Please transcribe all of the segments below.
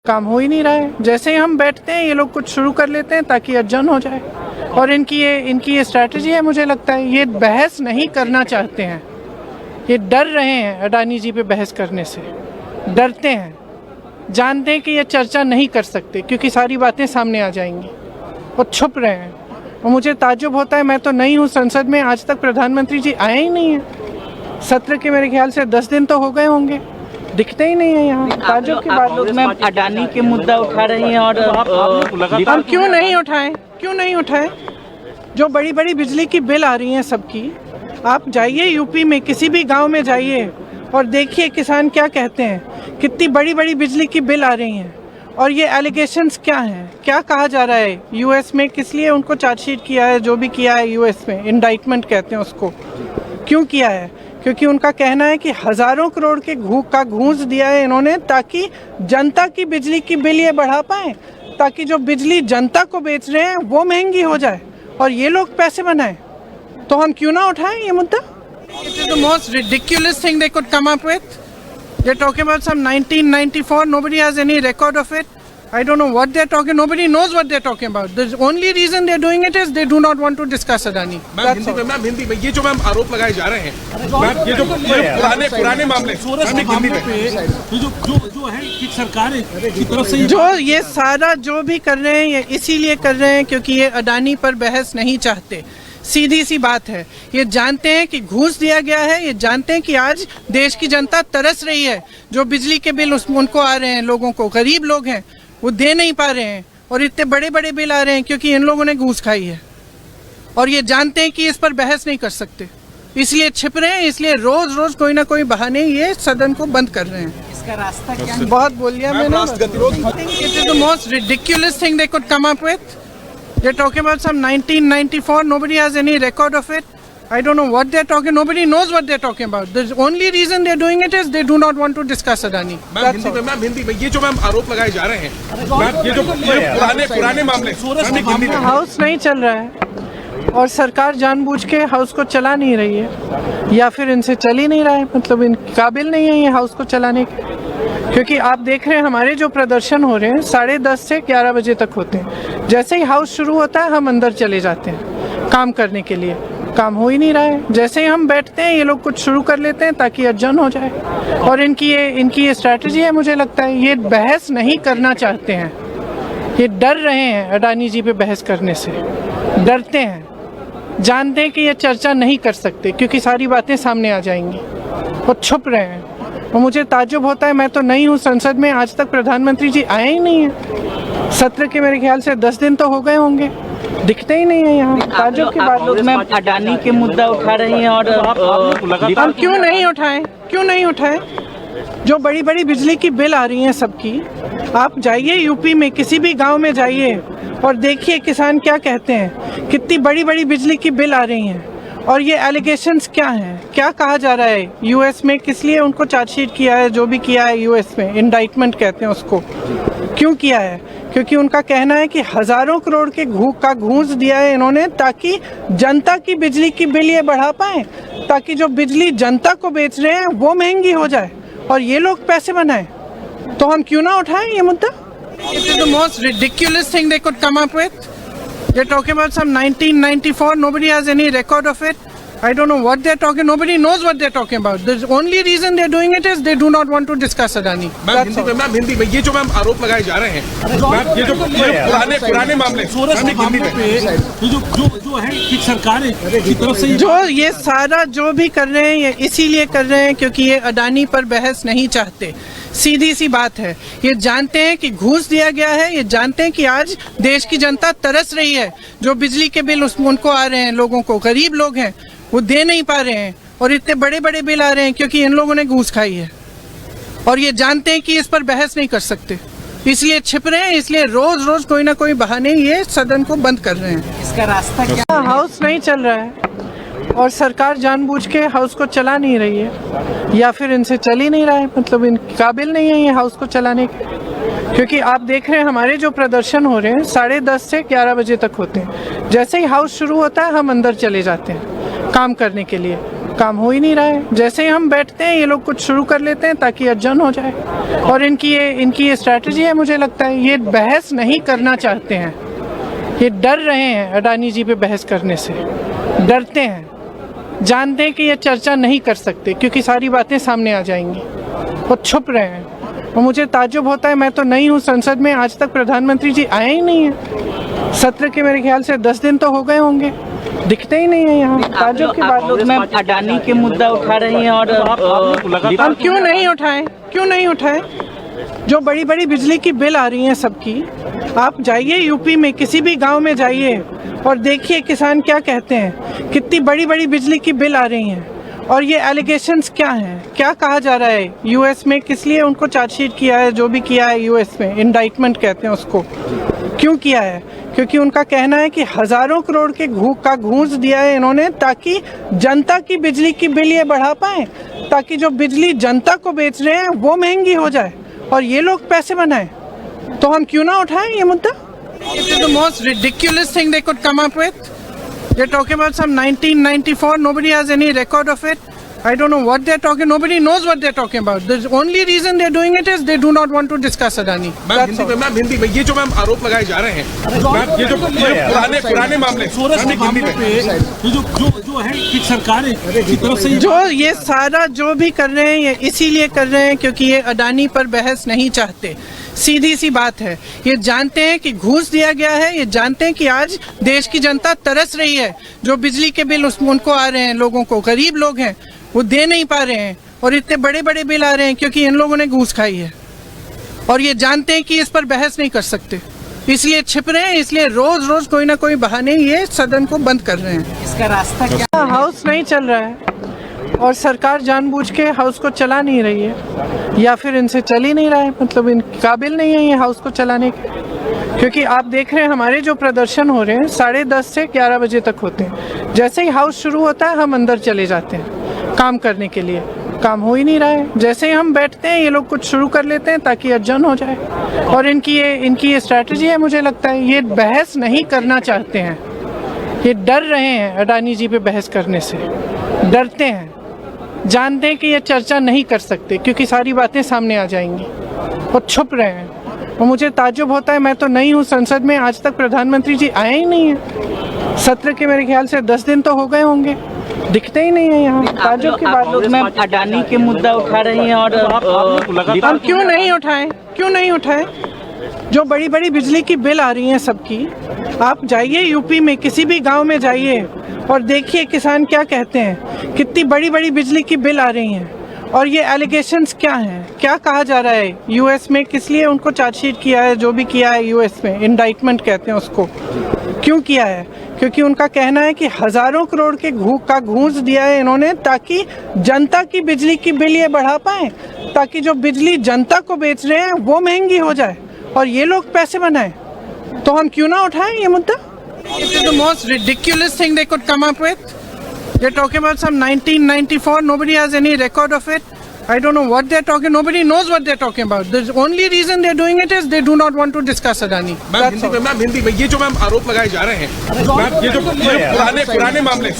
काम हो ही नहीं रहा है। जैसे ही हम बैठते हैं ये लोग कुछ शुरू कर लेते हैं ताकि अर्जन हो जाए, और इनकी ये स्ट्रैटेजी है। मुझे लगता है ये बहस नहीं करना चाहते हैं, ये डर रहे हैं अडानी जी पे बहस करने से, डरते हैं, जानते हैं कि ये चर्चा नहीं कर सकते क्योंकि सारी बातें सामने आ जाएंगी, और छुप रहे हैं। और मुझे ताज्जुब होता है, मैं तो नहीं हूँ संसद में, आज तक प्रधानमंत्री जी आए ही नहीं हैं। सत्र के मेरे ख्याल से 10 दिन तो हो गए होंगे, दिखते ही नहीं है यहाँ। ताज्जुब की बात लोग में अडानी के मुद्दा उठा रही हैं, और हम क्यों नहीं उठाएं? जो बड़ी बड़ी बिजली की बिल आ रही हैं सबकी, आप जाइए यूपी में किसी भी गांव में जाइए और देखिए किसान क्या कहते हैं, कितनी बड़ी बड़ी बिजली की बिल आ रही हैं। और ये एलिगेशंस क्या हैं, क्या कहा जा रहा है यूएस में, किस लिए उनको चार्जशीट किया है, जो भी किया है यूएस में, इंडाइटमेंट कहते हैं उसको, क्यों किया है? क्योंकि उनका कहना है कि हज़ारों करोड़ के घूस दिया है इन्होंने ताकि जनता की बिजली की बिल ये बढ़ा पाएँ, ताकि जो बिजली जनता को बेच रहे हैं वो महंगी हो जाए और ये लोग पैसे बनाएं। तो हम क्यों ना उठाएं ये मुद्दा? It is the most ridiculous thing they could come up with. They're talking about some 1994. Nobody has any record of it. I don't know what they're talking. Nobody knows what they're talking about. The only reason they're doing it is they do not want to discuss Adani. Ma'am Hindi में ये जो ma'am आरोप लगाए जा रहे हैं, ma'am ये जो पुराने मामले हिंदी में जो है कि सरकार की तरफ से जो ये सारा जो भी कर रहे हैं ये इसीलिए कर रहे हैं क्योंकि ये अडानी पर बहस नहीं चाहते। सीधी सी बात है, ये जानते हैं कि घूस दिया गया है, ये जानते हैं कि आज देश की जनता तरस रही है। जो बिजली के बिल उनको आ रहे हैं, लोगों को, गरीब लोग हैं वो दे नहीं पा रहे हैं, और इतने बड़े बड़े बिल आ रहे हैं क्योंकि इन लोगों ने घूस खाई है। और ये जानते हैं कि इस पर बहस नहीं कर सकते, इसलिए छिप रहे हैं, इसलिए रोज रोज कोई ना कोई बहाने ये सदन को बंद कर रहे हैं। इसका रास्ता क्या है? बहुत बोल लिया मैंने। It is the most ridiculous thing they could come up with. They're talking about some 1994. Nobody has any record of it. I don't know what they're talking. Nobody knows what they're talking about. The only reason they're doing it is they do not want to discuss Adani. Ma'am Hindi में ये जो ma'am आरोप लगाए जा रहे हैं, ma'am ये जो पुराने मामले हिंदी में हाउस नहीं चल रहा है और सरकार जानबूझ के हाउस को चला नहीं रही है, या फिर इनसे चल ही नहीं रहा है, मतलब इन काबिल नहीं है ये हाउस को चलाने के। क्योंकि आप देख रहे हैं हमारे जो प्रदर्शन हो रहे हैं 10:30 से 11 बजे तक होते हैं। जैसे ही हाउस शुरू होता है हम अंदर चले जाते हैं काम करने के लिए, काम हो ही नहीं रहा है। जैसे ही हम बैठते हैं ये लोग कुछ शुरू कर लेते हैं ताकि अर्जन हो जाए, और इनकी ये स्ट्रैटेजी है। मुझे लगता है ये बहस नहीं करना चाहते हैं, ये डर रहे हैं अडानी जी पे बहस करने से, डरते हैं, जानते हैं कि ये चर्चा नहीं कर सकते क्योंकि सारी बातें सामने आ जाएंगी, और छुप रहे हैं। और मुझे ताज्जुब होता है, मैं तो नहीं हूँ संसद में, आज तक प्रधानमंत्री जी आए ही नहीं हैं। सत्र के मेरे ख्याल से 10 दिन तो हो गए होंगे, दिखते ही नहीं है यहाँ। ताज्जुब की बात। लोग में अडानी के मुद्दा उठा रही हैं, और हम क्यों नहीं उठाएं? जो बड़ी बड़ी बिजली की बिल आ रही हैं सबकी, आप जाइए यूपी में किसी भी गांव में जाइए और देखिए किसान क्या कहते हैं, कितनी बड़ी बड़ी बिजली की बिल आ रही हैं। और ये एलिगेशंस क्या हैं, क्या कहा जा रहा है यूएस में, किस लिए उनको चार्जशीट किया है, जो भी किया है यूएस में, इंडाइटमेंट कहते हैं उसको, क्यों किया है? क्योंकि उनका कहना है कि हज़ारों करोड़ के घूस दिया है इन्होंने ताकि जनता की बिजली की बिल ये बढ़ा पाएँ, ताकि जो बिजली जनता को बेच रहे हैं वो महंगी हो जाए और ये लोग पैसे बनाएं। तो हम क्यों ना उठाएं ये मुद्दा? It is the most ridiculous thing they could come up with. They're talking about some 1994. Nobody has any record of it. I don't know what they're talking. Nobody knows what they're talking about. The only reason they're doing it is they do not want to discuss Adani. Ma'am Hindi में ये जो ma'am आरोप लगाए जा रहे हैं, ma'am ये जो पुराने मामले हिंदी में जो है कि सरकार की तरफ से जो ये सारा जो भी कर रहे हैं ये इसीलिए कर रहे हैं क्योंकि ये अडानी पर बहस नहीं चाहते। सीधी सी बात है, ये जानते हैं कि घूस दिया गया है, ये जानते हैं कि आज देश की जनता तरस रही है। जो बिजली के बिल उनको आ रहे हैं, लोगों को, गरीब लोग हैं वो दे नहीं पा रहे हैं, और इतने बड़े बड़े बिल आ रहे हैं क्योंकि इन लोगों ने घूस खाई है। और ये जानते हैं कि इस पर बहस नहीं कर सकते, इसलिए छिप रहे हैं, इसलिए रोज रोज कोई ना कोई बहाने ये सदन को बंद कर रहे हैं। इसका रास्ता क्या? हाउस नहीं चल रहा है और सरकार जानबूझ के हाउस को चला नहीं रही है, या फिर इनसे चल ही नहीं रहा है, मतलब इन काबिल नहीं है ये हाउस को चलाने के। क्योंकि आप देख रहे हैं हमारे जो प्रदर्शन हो रहे हैं 10:30 से 11 बजे तक होते हैं। जैसे ही हाउस शुरू होता है हम अंदर चले जाते हैं काम करने के लिए, काम हो ही नहीं रहा है। जैसे ही हम बैठते हैं ये लोग कुछ शुरू कर लेते हैं ताकि अर्जन हो जाए। और इनकी ये स्ट्रैटेजी है, मुझे लगता है ये बहस नहीं करना चाहते हैं, ये डर रहे हैं अडानी जी पे बहस करने से, डरते हैं, जानते हैं कि ये चर्चा नहीं कर सकते क्योंकि सारी बातें सामने आ जाएंगी, वो छुप रहे हैं। और मुझे ताज्जुब होता है, मैं तो नई हूँ संसद में, आज तक प्रधानमंत्री जी आए ही नहीं है। सत्र के मेरे ख्याल से 10 दिन तो हो गए होंगे, दिखते ही नहीं है यहाँ। ताज्जुब की बात लोग में अडानी के मुद्दा उठा रही हैं और हम क्यों नहीं उठाएं? जो बड़ी बड़ी बिजली की बिल आ रही हैं सबकी, आप जाइए यूपी में किसी भी गांव में जाइए और देखिए किसान क्या कहते हैं, कितनी बड़ी बड़ी बिजली की बिल आ रही हैं। और ये एलिगेशंस क्या हैं, क्या कहा जा रहा है यूएस में, किस लिए उनको चार्जशीट किया है, जो भी किया है यूएस में, इंडाइटमेंट कहते हैं उसको, क्यों किया है? क्योंकि उनका कहना है कि हजारों करोड़ के का घूस दिया है इन्होंने ताकि जनता की बिजली की बिल ये बढ़ा पाए, ताकि जो बिजली जनता को बेच रहे हैं वो महंगी हो जाए और ये लोग पैसे बनाएं। तो हम क्यों ना उठाएं ये मुद्दा? It is the most ridiculous thing they could come up with. They're talking about some 1994. Nobody has any record of it. I don't know what they're talking. Nobody knows what they're talking about. The only reason they're doing it is they do not want to discuss Adani. Ma'am Hindi में ये जो ma'am आरोप लगाए जा रहे हैं, ma'am ये जो पुराने मामले ये जो है कि सरकार की तरफ से जो ये सारा जो भी कर रहे हैं ये इसीलिए कर रहे हैं क्योंकि ये अडानी पर बहस नहीं चाहते। सीधी सी बात है, ये जानते हैं कि घूस दिया गया है, ये जानते हैं कि आज देश की जनता तरस रही है, जो बिजली के बिल उनको आ रहे हैं, लोगों को, गरीब लोग हैं वो दे नहीं पा रहे हैं और इतने बड़े बड़े बिल आ रहे हैं क्योंकि इन लोगों ने घूस खाई है। और ये जानते हैं कि इस पर बहस नहीं कर सकते, इसलिए छिप रहे हैं, इसलिए रोज रोज कोई ना कोई बहाने ये सदन को बंद कर रहे हैं। इसका रास्ता क्या? हाउस नहीं चल रहा है और सरकार जानबूझ के हाउस को चला नहीं रही है, या फिर इनसे चल ही नहीं रहा है, मतलब इन काबिल नहीं है ये हाउस को चलाने के। क्योंकि आप देख रहे हैं हमारे जो प्रदर्शन हो रहे हैं 10:30 से 11 बजे तक होते हैं। जैसे ही हाउस शुरू होता है हम अंदर चले जाते हैं काम करने के लिए, काम हो ही नहीं रहा है। जैसे ही हम बैठते हैं ये लोग कुछ शुरू कर लेते हैं ताकि अर्जन हो जाए। और इनकी ये स्ट्रैटेजी है, मुझे लगता है ये बहस नहीं करना चाहते हैं, ये डर रहे हैं अडानी जी पे बहस करने से, डरते हैं, जानते हैं कि ये चर्चा नहीं कर सकते क्योंकि सारी बातें सामने आ जाएंगी, वो छुप रहे हैं। और मुझे ताज्जुब होता है, मैं तो नई हूँ संसद में, आज तक प्रधानमंत्री जी आए ही नहीं है। सत्र के मेरे ख्याल से 10 दिन तो हो गए होंगे, दिखते ही नहीं है यहाँ। ताज्जुब की बात लोग में अडानी के मुद्दा उठा रही हैं और हम क्यों नहीं उठाएं? जो बड़ी बड़ी बिजली की बिल आ रही हैं सबकी, आप जाइए यूपी में किसी भी गांव में जाइए और देखिए किसान क्या कहते हैं, कितनी बड़ी बड़ी बिजली की बिल आ रही हैं। और ये एलिगेशंस क्या हैं, क्या कहा जा रहा है यूएस में, किस लिए उनको चार्जशीट किया है, जो भी किया है यूएस में, इंडाइटमेंट कहते हैं उसको, क्यों किया है? क्योंकि उनका कहना है कि हजारों करोड़ के का घूस दिया है इन्होंने ताकि जनता की बिजली की बिल ये बढ़ा पाए, ताकि जो बिजली जनता को बेच रहे हैं वो महंगी हो जाए और ये लोग पैसे बनाएं। तो हम क्यों ना उठाएं ये मुद्दा? It is the most ridiculous thing they could come up with. They're talking about some 1994. Nobody has any record of it. I don't know what they're talking. Nobody knows what they're talking about. The only reason they're doing it is they do not want to discuss Adani. Ma'am Hindi में ये जो ma'am आरोप लगाए जा रहे हैं, ma'am ये जो पुराने मामले ये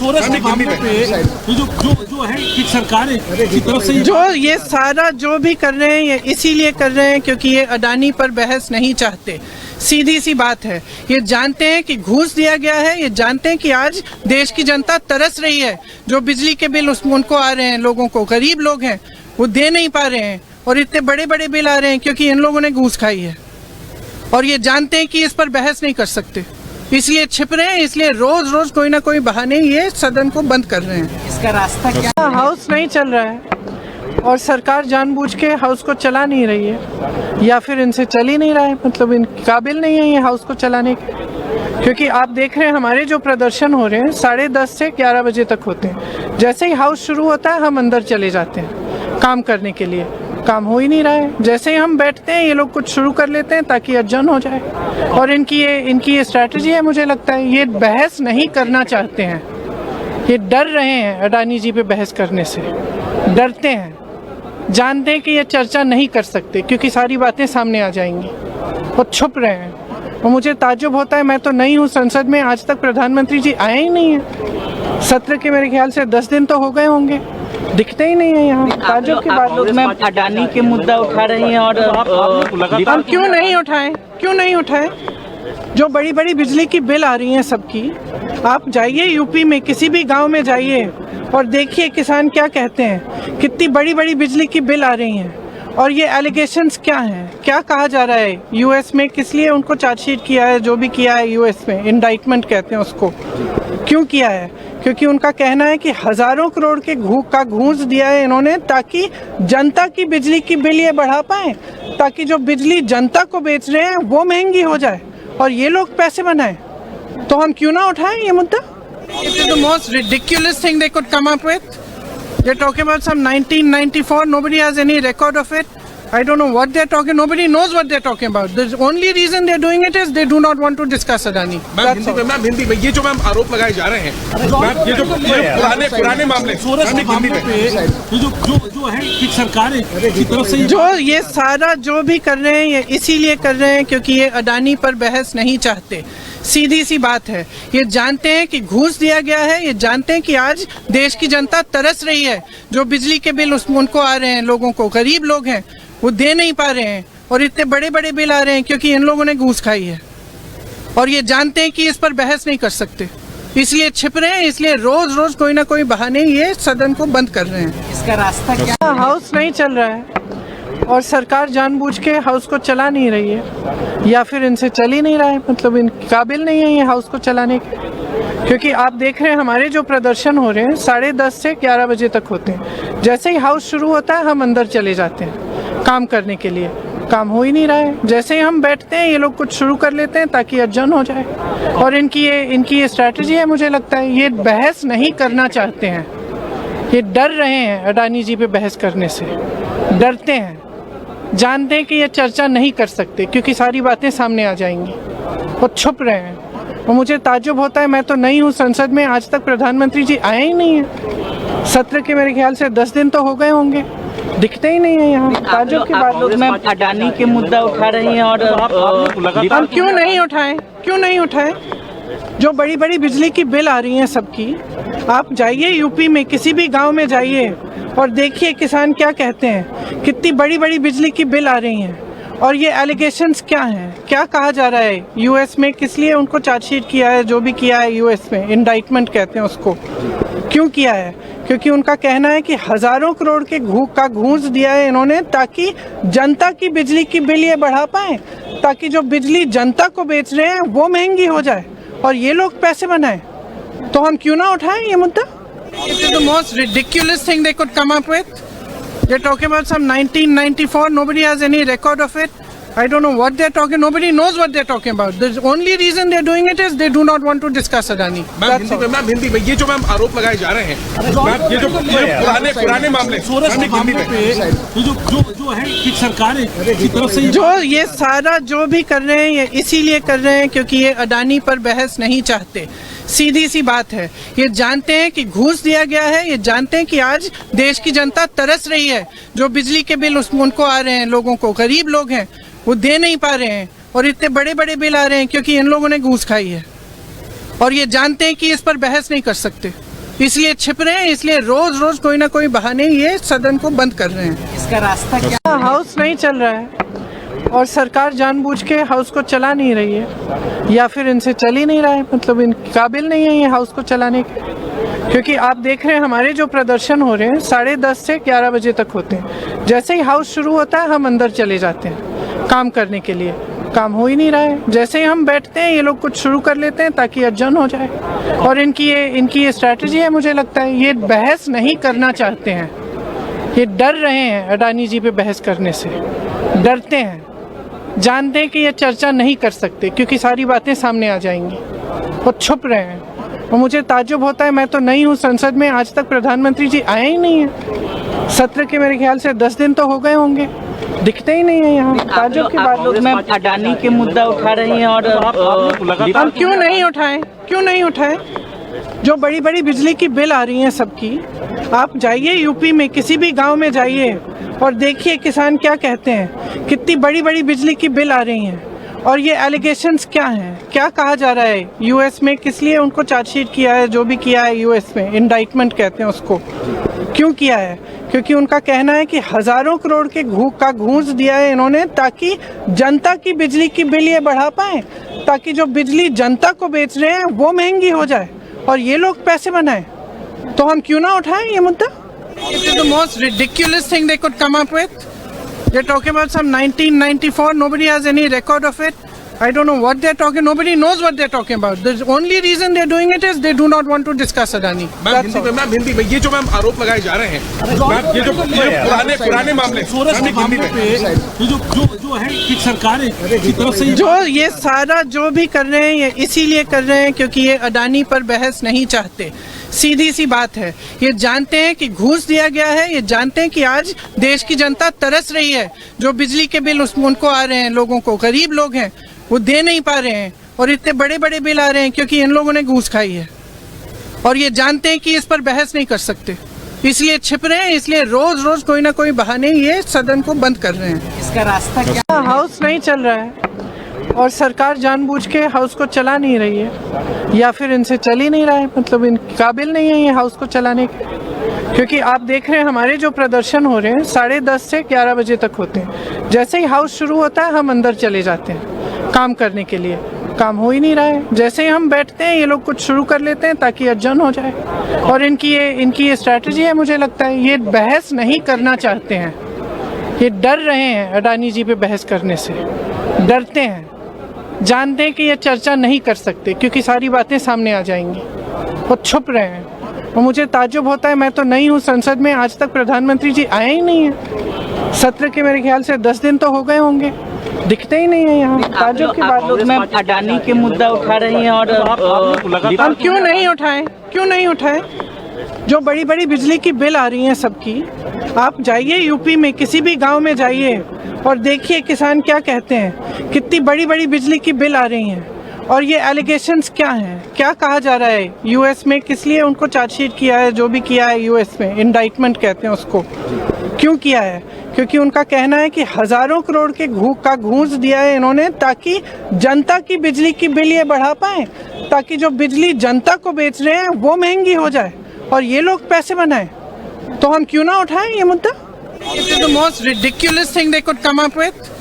जो है कि सरकार की तरफ से जो ये सारा जो भी कर रहे हैं ये इसीलिए कर रहे हैं क्योंकि ये अडानी पर बहस नहीं चाहते। सीधी सी बात है, ये जानते हैं कि घूस दिया गया है, ये जानते हैं कि आज देश की जनता तरस रही है, जो बिजली के बिल उनको आ रहे हैं, लोगों को, गरीब लोग हैं वो दे नहीं पा रहे हैं और इतने बड़े बड़े बिल आ रहे हैं क्योंकि इन लोगों ने घूस खाई है। और ये जानते हैं कि इस पर बहस नहीं कर सकते, इसलिए छिप रहे हैं, इसलिए रोज रोज कोई ना कोई बहाने ये सदन को बंद कर रहे हैं। इसका रास्ता क्या? हाउस नहीं चल रहा है और सरकार जानबूझ के हाउस को चला नहीं रही है, या फिर इनसे चल ही नहीं रहा है, मतलब इन काबिल नहीं है ये हाउस को चलाने के। क्योंकि आप देख रहे हैं हमारे जो प्रदर्शन हो रहे हैं 10:30 से 11 बजे तक होते हैं। जैसे ही हाउस शुरू होता है हम अंदर चले जाते हैं काम करने के लिए, काम हो ही नहीं रहा है। जैसे ही हम बैठते हैं ये लोग कुछ शुरू कर लेते हैं ताकि अर्जन हो जाए। और इनकी ये स्ट्रैटेजी है, मुझे लगता है ये बहस नहीं करना चाहते हैं, ये डर रहे हैं अडानी जी पे बहस करने से, डरते हैं, जानते हैं कि ये चर्चा नहीं कर सकते क्योंकि सारी बातें सामने आ जाएंगी, वो छुप रहे हैं। और मुझे ताज्जुब होता है, मैं तो नई हूँ संसद में, आज तक प्रधानमंत्री जी आए ही नहीं है। सत्र के मेरे ख्याल से 10 दिन तो हो गए होंगे, दिखते ही नहीं है यहाँ। ताज्जुब की बात लोग में अडानी के मुद्दा उठा रही हैं और हम क्यों नहीं उठाएं, क्यों नहीं उठाएं? जो बड़ी बड़ी बिजली की बिल आ रही हैं सबकी, आप जाइए यूपी में किसी भी गांव में जाइए और देखिए किसान क्या कहते हैं, कितनी बड़ी बड़ी बिजली की बिल आ रही हैं। और ये एलिगेशंस क्या हैं, क्या कहा जा रहा है यूएस में, किस लिए उनको चार्जशीट किया है, जो भी किया है यूएस में, इंडाइटमेंट कहते हैं उसको, क्यों किया है? क्योंकि उनका कहना है कि हजारों करोड़ के का घूस दिया है इन्होंने ताकि जनता की बिजली की बिल ये बढ़ा पाए, ताकि जो बिजली जनता को बेच रहे हैं वो महंगी हो जाए और ये लोग पैसे बनाएं। तो हम क्यों ना उठाएं ये मुद्दा? It is the most ridiculous thing they could come up with. They're talking about some 1994. Nobody has any record of it. I don't know what they're talking. Nobody knows what they're talking about. The only reason they're doing it is they do not want to discuss Adani. Ma'am Hindi में ये जो ma'am आरोप लगाए जा रहे हैं, ma'am ये जो पुराने मामले सोरेस के मामले पे ये जो है कि सरकार की तरफ से जो ये सारा जो भी कर रहे हैं ये इसीलिए कर रहे हैं क्योंकि ये अडानी पर बहस नहीं चाहते। सीधी सी बात है, ये जानते हैं कि घूस दिया गया है, ये जानते हैं कि आज देश की जनता तरस रही है, जो बिजली के बिल उनको आ रहे हैं, लोगों को, गरीब लोग हैं वो दे नहीं पा रहे हैं और इतने बड़े बड़े बिल आ रहे हैं क्योंकि इन लोगों ने घूस खाई है। और ये जानते हैं कि इस पर बहस नहीं कर सकते, इसलिए छिप रहे हैं, इसलिए रोज रोज कोई ना कोई बहाने ये सदन को बंद कर रहे हैं। इसका रास्ता क्या? हाउस नहीं चल रहा है और सरकार जानबूझ के हाउस को चला नहीं रही है, या फिर इनसे चल ही नहीं रहा है, मतलब इन काबिल नहीं है ये हाउस को चलाने के। क्योंकि आप देख रहे हैं हमारे जो प्रदर्शन हो रहे हैं 10:30 से 11 बजे तक होते हैं। जैसे ही हाउस शुरू होता है हम अंदर चले जाते हैं काम करने के लिए, काम हो ही नहीं रहा है। जैसे ही हम बैठते हैं ये लोग कुछ शुरू कर लेते हैं ताकि अर्जन हो जाए। और इनकी ये स्ट्रैटेजी है, मुझे लगता है ये बहस नहीं करना चाहते हैं, ये डर रहे हैं अडानी जी पे बहस करने से, डरते हैं, जानते हैं कि ये चर्चा नहीं कर सकते क्योंकि सारी बातें सामने आ जाएंगी और छुप रहे हैं। और मुझे ताज्जुब होता है, मैं तो नहीं हूँ संसद में, आज तक प्रधानमंत्री जी आए ही नहीं है। सत्र के मेरे ख्याल से 10 दिन तो हो गए होंगे, दिखते ही नहीं है यहाँ। ताज्जुब की बात लोग में अडानी के मुद्दा उठा रही हैं और हम क्यों नहीं उठाएं, क्यों नहीं उठाएं? जो बड़ी बड़ी बिजली की बिल आ रही हैं सबकी, आप जाइए यूपी में किसी भी गांव में जाइए और देखिए किसान क्या कहते हैं, कितनी बड़ी बड़ी बिजली की बिल आ रही हैं। और ये एलिगेशंस क्या हैं, क्या कहा जा रहा है यूएस में, किस लिए उनको चार्जशीट किया है, जो भी किया है यूएस में, इंडाइटमेंट कहते हैं उसको, क्यों किया है? क्योंकि उनका कहना है कि हजारों करोड़ के का घूस दिया है इन्होंने ताकि जनता की बिजली की बिल ये बढ़ा पाए, ताकि जो बिजली जनता को बेच रहे हैं वो महंगी हो जाए और ये लोग पैसे बनाएं। तो हम क्यों ना उठाएं ये मुद्दा? It is the most ridiculous thing they could come up with. They're talking about some 1994. Nobody has any record of it. I don't know what they're talking. Nobody knows what they're talking about. The only reason they're doing it is they do not want to discuss Adani. Ma'am Hindi में ये जो ma'am आरोप लगाए जा रहे हैं, ma'am ये जो पुराने मामले सोरेस के मामले पे ये जो है कि सरकार की तरफ से जो ये सारा जो भी कर रहे हैं ये इसीलिए कर रहे हैं क्योंकि ये अडानी पर बहस नहीं चाहते। सीधी सी बात है, ये जानते हैं कि घूस दिया गया है, ये जानते हैं कि आज देश की जनता तरस रही है, जो बिजली के बिल उनको आ रहे हैं, लोगों को, गरीब लोग हैं वो दे नहीं पा रहे हैं और इतने बड़े बड़े बिल आ रहे हैं क्योंकि इन लोगों ने घूस खाई है। और ये जानते हैं कि इस पर बहस नहीं कर सकते, इसलिए छिप रहे हैं, इसलिए रोज रोज कोई ना कोई बहाने ये सदन को बंद कर रहे हैं। इसका रास्ता क्या? हाउस नहीं चल रहा है और सरकार जानबूझ के हाउस को चला नहीं रही है, या फिर इनसे चल ही नहीं रहा है, मतलब इन काबिल नहीं है ये हाउस को चलाने के। क्योंकि आप देख रहे हैं हमारे जो प्रदर्शन हो रहे हैं 10:30 से 11 बजे तक होते हैं। जैसे ही हाउस शुरू होता है हम अंदर चले जाते हैं काम करने के लिए, काम हो ही नहीं रहा है। जैसे ही हम बैठते हैं ये लोग कुछ शुरू कर लेते हैं ताकि अर्जन हो जाए। और इनकी ये स्ट्रैटेजी है, मुझे लगता है ये बहस नहीं करना चाहते हैं, ये डर रहे हैं अडानी जी पे बहस करने से, डरते हैं, जानते हैं कि ये चर्चा नहीं कर सकते क्योंकि सारी बातें सामने आ जाएंगी और छुप रहे हैं। और मुझे ताज्जुब होता है, मैं तो नहीं हूँ संसद में, आज तक प्रधानमंत्री जी आए ही नहीं है। सत्र के मेरे ख्याल से 10 दिन तो हो गए होंगे, दिखते ही नहीं है यहाँ। ताज्जुब की बात लोग में अडानी के मुद्दा उठा रही हैं और हम क्यों नहीं उठाएं, क्यों नहीं उठाएं? जो बड़ी बड़ी बिजली की बिल आ रही हैं सबकी, आप जाइए यूपी में किसी भी गांव में जाइए और देखिए किसान क्या कहते हैं, कितनी बड़ी बड़ी बिजली की बिल आ रही हैं। और ये एलिगेशंस क्या हैं, क्या कहा जा रहा है यूएस में, किस लिए उनको चार्जशीट किया है, जो भी किया है यूएस में, इंडाइटमेंट कहते हैं उसको, क्यों किया है? क्योंकि उनका कहना है कि हज़ारों करोड़ के घूस दिया है इन्होंने ताकि जनता की बिजली की बिल ये बढ़ा पाएं, ताकि जो बिजली जनता को बेच रहे हैं वो महंगी हो जाए और ये लोग पैसे बनाएं। तो हम क्यों ना उठाएं ये मुद्दा? It is the most ridiculous thing they could come up with. They're talking about some 1994. Nobody has any record of it. I don't know what they're talking. Nobody knows what they're talking about. The only reason they're doing it is they do not want to discuss Adani. Ma'am Hindi में ये जो ma'am आरोप लगाए जा रहे हैं, ma'am ये जो पुराने मामले सोरेस के मामले पे ये जो है कि सरकार की तरफ से जो ये सारा जो भी कर रहे हैं ये इसीलिए कर रहे हैं क्योंकि ये अडानी पर बहस नहीं चाहते। सीधी सी बात है, ये जानते हैं कि घूस दिया गया है, ये जानते हैं कि आज देश की जनता तरस रही है, जो बिजली के बिल उनको आ रहे हैं, लोगों को, गरीब लोग हैं वो दे नहीं पा रहे हैं और इतने बड़े बड़े बिल आ रहे हैं क्योंकि इन लोगों ने घूस खाई है और ये जानते हैं कि इस पर बहस नहीं कर सकते, इसलिए छिप रहे हैं, इसलिए रोज रोज कोई ना कोई बहाने ये सदन को बंद कर रहे हैं। इसका रास्ता क्या? हाउस नहीं चल रहा है और सरकार जानबूझ के हाउस को चला नहीं रही है या फिर इनसे चल ही नहीं रहा है, मतलब इन काबिल नहीं है ये हाउस को चलाने के। क्योंकि आप देख रहे हैं हमारे जो प्रदर्शन हो रहे हैं 10:30 से 11 बजे तक होते हैं। जैसे ही हाउस शुरू होता है हम अंदर चले जाते हैं काम करने के लिए, काम हो ही नहीं रहा है। जैसे ही हम बैठते हैं ये लोग कुछ शुरू कर लेते हैं ताकि अर्जन हो जाए और इनकी ये स्ट्रैटेजी है। मुझे लगता है ये बहस नहीं करना चाहते हैं, ये डर रहे हैं अडानी जी पे बहस करने से, डरते हैं, जानते हैं कि ये चर्चा नहीं कर सकते क्योंकि सारी बातें सामने आ जाएंगी, वो छुप रहे हैं। और मुझे ताज्जुब होता है, मैं तो नहीं हूँ संसद में, आज तक प्रधानमंत्री जी आए ही नहीं है। सत्र के मेरे ख्याल से 10 दिन तो हो गए होंगे, दिखते ही नहीं है यहाँ। ताज्जुब की बात। लोग में अडानी के मुद्दा उठा रही हैं और हम क्यों नहीं उठाएं? जो बड़ी बड़ी बिजली की बिल आ रही हैं सबकी, आप जाइए यूपी में किसी भी गांव में जाइए और देखिए किसान क्या कहते हैं, कितनी बड़ी बड़ी बिजली की बिल आ रही हैं और ये एलिगेशंस क्या हैं, क्या कहा जा रहा है यूएस में, किस लिए उनको चार्जशीट किया है, जो भी किया है यूएस में, इंडाइटमेंट कहते हैं उसको, क्यों किया है? क्योंकि उनका कहना है कि हज़ारों करोड़ के घूस दिया है इन्होंने ताकि जनता की बिजली की बिल ये बढ़ा पाएं, ताकि जो बिजली जनता को बेच रहे हैं वो महंगी हो जाए और ये लोग पैसे बनाएं। तो हम क्यों ना उठाएं ये मुद्दा? It is the most ridiculous thing they could come up with.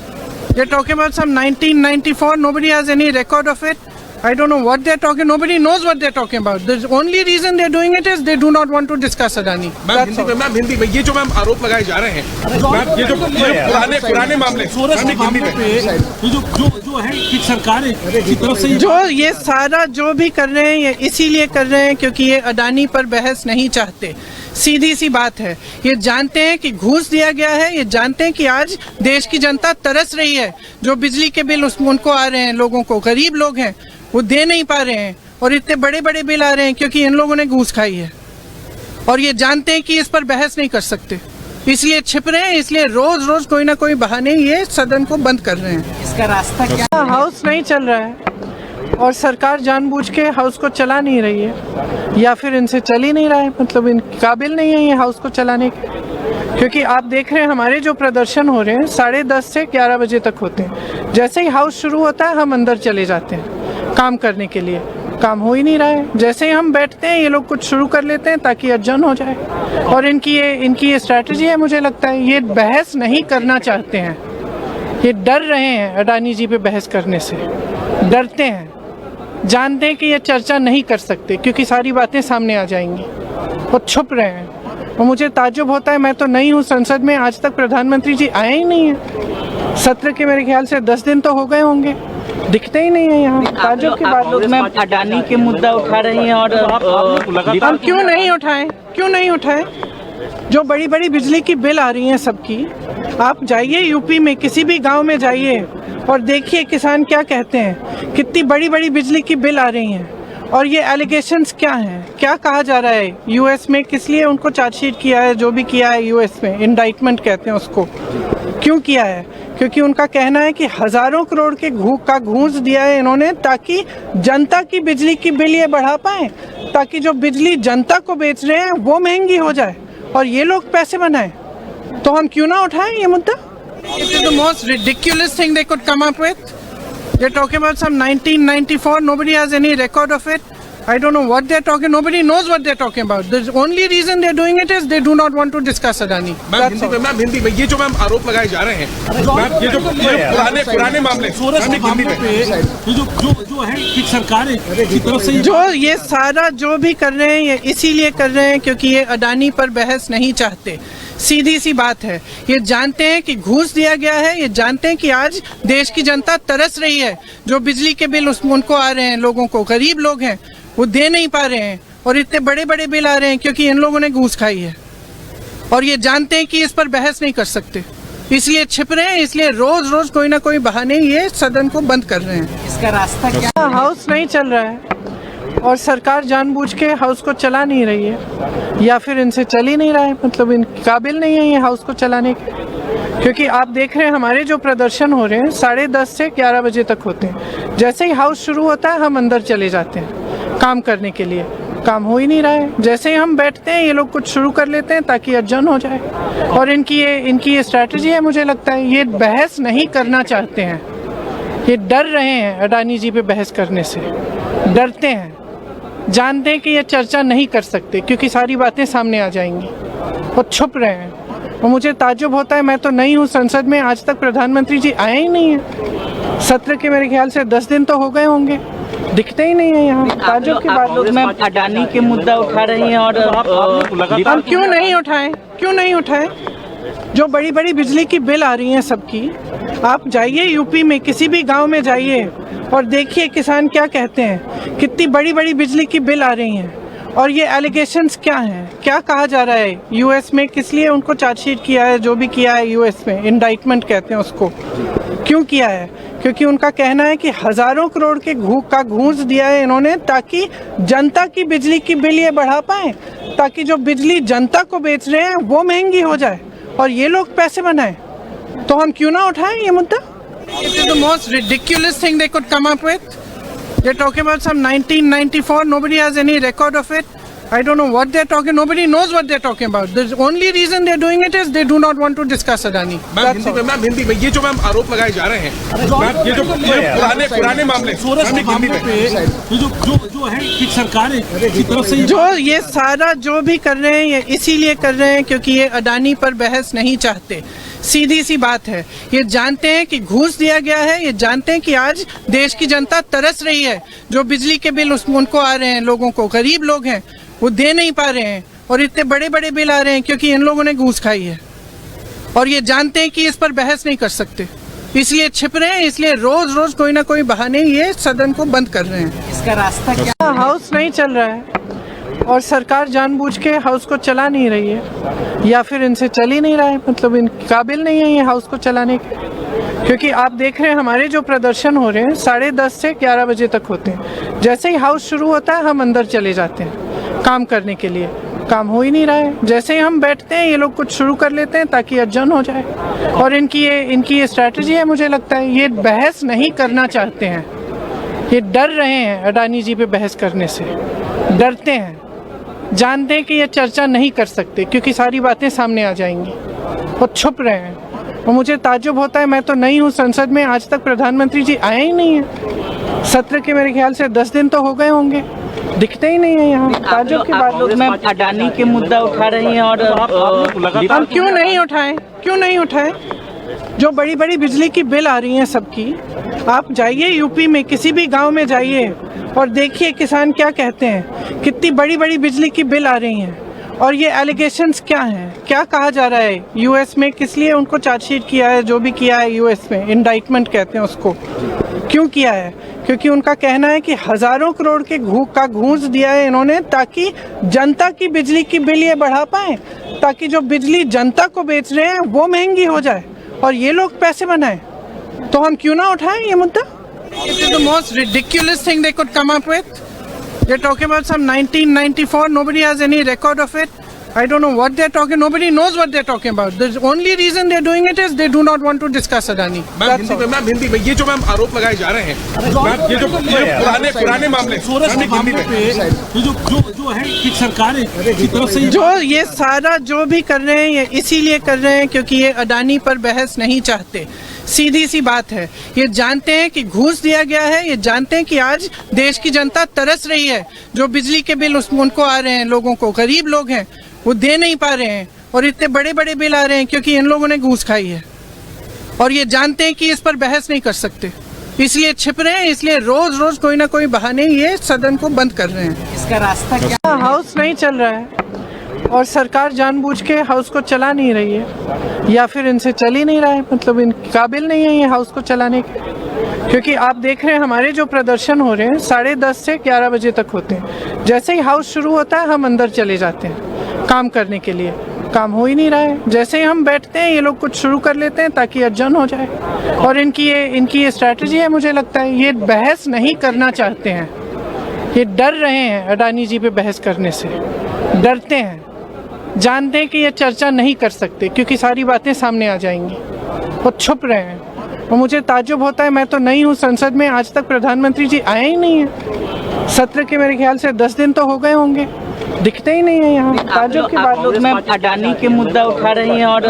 They're talking about some 1994. Nobody has any record of it. I don't know what they're talking. Nobody knows what they're talking about. The only reason they're doing it is they do not want to discuss Adani. Ma'am Hindi में ये जो ma'am आरोप लगाए जा रहे हैं, ma'am ये जो पुराने मामले सोरेस के मामले पे ये जो है कि सरकार की तरफ से जो ये सारा जो भी कर रहे हैं ये इसीलिए कर रहे हैं क्योंकि ये अडानी पर बहस नहीं चाहते। सीधी सी बात है, ये जानते हैं कि घूस दिया गया है, ये जानते हैं कि आज देश की जनता तरस रही है, जो बिजली के बिल उनको आ रहे हैं, लोगों को, गरीब लोग हैं वो दे नहीं पा रहे हैं और इतने बड़े बड़े बिल आ रहे हैं क्योंकि इन लोगों ने घूस खाई है और ये जानते हैं कि इस पर बहस नहीं कर सकते, इसलिए छिप रहे हैं, इसलिए रोज रोज कोई ना कोई बहाने ये सदन को बंद कर रहे हैं। इसका रास्ता क्या? हाउस नहीं चल रहा है और सरकार जानबूझ के हाउस को चला नहीं रही है या फिर इनसे चल ही नहीं रहा है, मतलब इन काबिल नहीं है ये हाउस को चलाने के। क्योंकि आप देख रहे हैं हमारे जो प्रदर्शन हो रहे हैं 10:30 से 11 बजे तक होते हैं। जैसे ही हाउस शुरू होता है हम अंदर चले जाते हैं काम करने के लिए, काम हो ही नहीं रहा है। जैसे ही हम बैठते हैं ये लोग कुछ शुरू कर लेते हैं ताकि अर्जन हो जाए और इनकी ये स्ट्रैटेजी है। मुझे लगता है ये बहस नहीं करना चाहते हैं, ये डर रहे हैं अडानी जी पे बहस करने से, डरते हैं, जानते हैं कि ये चर्चा नहीं कर सकते क्योंकि सारी बातें सामने आ जाएंगी, वो छुप रहे हैं। और मुझे ताज्जुब होता है, मैं तो नहीं हूँ संसद में, आज तक प्रधानमंत्री जी आए ही नहीं है। सत्र के मेरे ख्याल से 10 दिन तो हो गए होंगे, दिखते ही नहीं है यहाँ। ताज्जुब की बात। लोग में अडानी के मुद्दा उठा रही हैं और हम क्यों नहीं उठाएं? जो बड़ी बड़ी बिजली की बिल आ रही हैं सबकी, आप जाइए यूपी में किसी भी गांव में जाइए और देखिए किसान क्या कहते हैं, कितनी बड़ी बड़ी बिजली की बिल आ रही हैं और ये एलिगेशंस क्या हैं, क्या कहा जा रहा है यूएस में, किस लिए उनको चार्जशीट किया है, जो भी किया है यूएस में, इंडाइटमेंट कहते हैं उसको, क्यों किया है? क्योंकि उनका कहना है कि हज़ारों करोड़ के घूस दिया है इन्होंने ताकि जनता की बिजली की बिल ये बढ़ा पाएं, ताकि जो बिजली जनता को बेच रहे हैं वो महंगी हो जाए और ये लोग पैसे बनाएं। तो हम क्यों ना उठाएं ये मुद्दा? It is the most ridiculous thing they could come up with. They're talking about some 1994. Nobody has any record of it. I don't know what they're talking. Nobody knows what they're talking about. The only reason they're doing it is they do not want to discuss Adani. That's all. Ma'am Hindi में ये जो ma'am आरोप लगाए जा रहे हैं ma'am ये जो पुराने मामले सोरेस के मामले पे ये जो है कि सरकार की तरफ से जो ये सारा जो भी कर रहे हैं ये इसीलिए कर रहे हैं क्योंकि ये अडानी पर बहस नहीं चाहते। सीधी सी बात है, ये जानते हैं कि घूस दिया गया है, ये जानते हैं कि आज देश की जनता तरस रही है। जो बिजली के बिल उनको आ रहे हैं, लोगों को, गरीब लोग हैं वो दे नहीं पा रहे हैं और इतने बड़े बड़े बिल आ रहे हैं क्योंकि इन लोगों ने घूस खाई है। और ये जानते हैं कि इस पर बहस नहीं कर सकते, इसलिए छिप रहे हैं, इसलिए रोज रोज कोई ना कोई बहाने ये सदन को बंद कर रहे हैं। इसका रास्ता क्या? हाउस नहीं चल रहा है और सरकार जानबूझ के हाउस को चला नहीं रही है या फिर इनसे चल ही नहीं रहा है, मतलब इन काबिल नहीं है ये हाउस को चलाने के। क्योंकि आप देख रहे हैं हमारे जो प्रदर्शन हो रहे हैं 10:30 से 11 बजे तक होते हैं। जैसे ही हाउस शुरू होता है हम अंदर चले जाते हैं काम करने के लिए। काम हो ही नहीं रहा है। जैसे ही हम बैठते हैं ये लोग कुछ शुरू कर लेते हैं ताकि अर्जन हो जाए। और इनकी ये स्ट्रैटेजी है, मुझे लगता है ये बहस नहीं करना चाहते हैं, ये डर रहे हैं अडानी जी पे बहस करने से, डरते हैं, जानते हैं कि ये चर्चा नहीं कर सकते क्योंकि सारी बातें सामने आ जाएंगी और छुप रहे हैं। और मुझे ताज्जुब होता है, मैं तो नहीं हूँ संसद में, आज तक प्रधानमंत्री जी आए ही नहीं है। सत्र के मेरे ख्याल से 10 दिन तो हो गए होंगे, दिखते ही नहीं है यहाँ। ताज्जुब की बात। लोग में अडानी के मुद्दा उठा रही हैं और हम क्यों नहीं उठाएं? जो बड़ी बड़ी बिजली की बिल आ रही हैं सबकी, आप जाइए यूपी में किसी भी गांव में जाइए और देखिए किसान क्या कहते हैं, कितनी बड़ी बड़ी बिजली की बिल आ रही हैं। और ये एलिगेशंस क्या हैं, क्या कहा जा रहा है यूएस में, किस लिए उनको चार्जशीट किया है, जो भी किया है यूएस में, इंडाइटमेंट कहते हैं उसको, क्यों किया है? क्योंकि उनका कहना है कि हजारों करोड़ के का घूस दिया है इन्होंने ताकि जनता की बिजली की बिल ये बढ़ा पाए, ताकि जो बिजली जनता को बेच रहे हैं वो महंगी हो जाए और ये लोग पैसे बनाएं। तो हम क्यों ना उठाएं ये मुद्दा? It is the most ridiculous thing they could come up with. They're talking about some 1994. Nobody has any record of it. I don't know what they're talking. Nobody knows what they're talking about. The only reason they're doing it is they do not want to discuss Adani. Ma'am Hindi में ये जो ma'am आरोप लगाए जा रहे हैं ma'am ये जो पुराने मामले सोरेस के मामले पे ये जो है कि सरकार की तरफ से जो ये सारा जो भी कर रहे हैं ये इसीलिए कर रहे हैं क्योंकि ये अडानी पर बहस नहीं चाहते। सीधी सी बात है, ये जानते हैं कि घूस दिया गया है, ये जानते हैं कि आज देश की जनता तरस रही है। जो बिजली के बिल उनको आ रहे हैं, लोगों को, गरीब लोग हैं वो दे नहीं पा रहे हैं और इतने बड़े बड़े बिल आ रहे हैं क्योंकि इन लोगों ने घूस खाई है। और ये जानते हैं कि इस पर बहस नहीं कर सकते, इसलिए छिप रहे हैं, इसलिए रोज रोज कोई ना कोई बहाने ये सदन को बंद कर रहे हैं। इसका रास्ता क्या? हाउस नहीं चल रहा है और सरकार जानबूझ के हाउस को चला नहीं रही है या फिर इनसे चल ही नहीं रहा है, मतलब इन काबिल नहीं है ये हाउस को चलाने के। क्योंकि आप देख रहे हैं हमारे जो प्रदर्शन हो रहे हैं 10:30 से 11 बजे तक होते हैं। जैसे ही हाउस शुरू होता है हम अंदर चले जाते हैं काम करने के लिए। काम हो ही नहीं रहा है। जैसे ही हम बैठते हैं ये लोग कुछ शुरू कर लेते हैं ताकि अर्जन हो जाए। और इनकी ये स्ट्रैटेजी है, मुझे लगता है ये बहस नहीं करना चाहते हैं, ये डर रहे हैं अडानी जी पे बहस करने से, डरते हैं, जानते हैं कि ये चर्चा नहीं कर सकते क्योंकि सारी बातें सामने आ जाएंगी और छुप रहे हैं। और मुझे ताज्जुब होता है, मैं तो नहीं हूँ संसद में, आज तक प्रधानमंत्री जी आए ही नहीं है। सत्र के मेरे ख्याल से 10 दिन तो हो गए होंगे, दिखते ही नहीं है यहाँ। ताज्जुब की बात। लोग में अडानी के मुद्दा उठा रही हैं और हम क्यों नहीं उठाएं? जो बड़ी बड़ी बिजली की बिल आ रही हैं सबकी, आप जाइए यूपी में किसी भी गांव में जाइए और देखिए किसान क्या कहते हैं, कितनी बड़ी बड़ी बिजली की बिल आ रही हैं। और ये एलिगेशंस क्या हैं, क्या कहा जा रहा है यूएस में, किस लिए उनको चार्जशीट किया है, जो भी किया है यूएस में, इंडाइटमेंट कहते हैं उसको, क्यों किया है? क्योंकि उनका कहना है कि हजारों करोड़ के का घूस दिया है इन्होंने ताकि जनता की बिजली की बिल ये बढ़ा पाए, ताकि जो बिजली जनता को बेच रहे हैं वो महंगी हो जाए और ये लोग पैसे बनाएं। तो हम क्यों ना उठाएं ये मुद्दा? It is the most ridiculous thing they could come up with. They're talking about some 1994. Nobody has any record of it. I don't know what they're talking. Nobody knows what they're talking about. The only reason they're doing it is they do not want to discuss Adani. Ma'am Hindi में ये जो ma'am आरोप लगाए जा रहे हैं ma'am ये जो पुराने मामले सूरज के मामले पे ये जो है कि सरकार की तरफ से जो ये सारा जो भी कर रहे हैं ये इसीलिए कर रहे हैं क्योंकि ये अडानी पर बहस नहीं चाहते। सीधी सी बात है, ये जानते हैं कि घूस दिया गया है, ये जानते हैं कि आज देश की जनता तरस रही है। जो बिजली के बिल उनको आ रहे हैं, लोगों को, गरीब लोग हैं वो दे नहीं पा रहे हैं और इतने बड़े बड़े बिल आ रहे हैं क्योंकि इन लोगों ने घूस खाई है। और ये जानते हैं कि इस पर बहस नहीं कर सकते, इसलिए छिप रहे हैं, इसलिए रोज रोज कोई ना कोई बहाने ये सदन को बंद कर रहे हैं। इसका रास्ता क्या? हाउस नहीं चल रहा है और सरकार जानबूझ के हाउस को चला नहीं रही है या फिर इनसे चल ही नहीं रहा है, मतलब इन काबिल नहीं है ये हाउस को चलाने के। क्योंकि आप देख रहे हैं हमारे जो प्रदर्शन हो रहे हैं 10:30 से 11 बजे तक होते हैं। जैसे ही हाउस शुरू होता है हम अंदर चले जाते हैं काम करने के लिए। काम हो ही नहीं रहा है। जैसे ही हम बैठते हैं ये लोग कुछ शुरू कर लेते हैं ताकि अर्जन हो जाए। और इनकी ये स्ट्रैटेजी है, मुझे लगता है ये बहस नहीं करना चाहते हैं, ये डर रहे हैं अडानी जी पे बहस करने से, डरते हैं, जानते हैं कि ये चर्चा नहीं कर सकते क्योंकि सारी बातें सामने आ जाएंगी, वो छुप रहे हैं। और मुझे ताज्जुब होता है, मैं तो नहीं हूँ संसद में, आज तक प्रधानमंत्री जी आए ही नहीं है। सत्र के मेरे ख्याल से 10 दिन तो हो गए होंगे, दिखते ही नहीं है यहाँ। ताज्जुब की बात। लोग मैम अडानी के मुद्दा उठा रही हैं और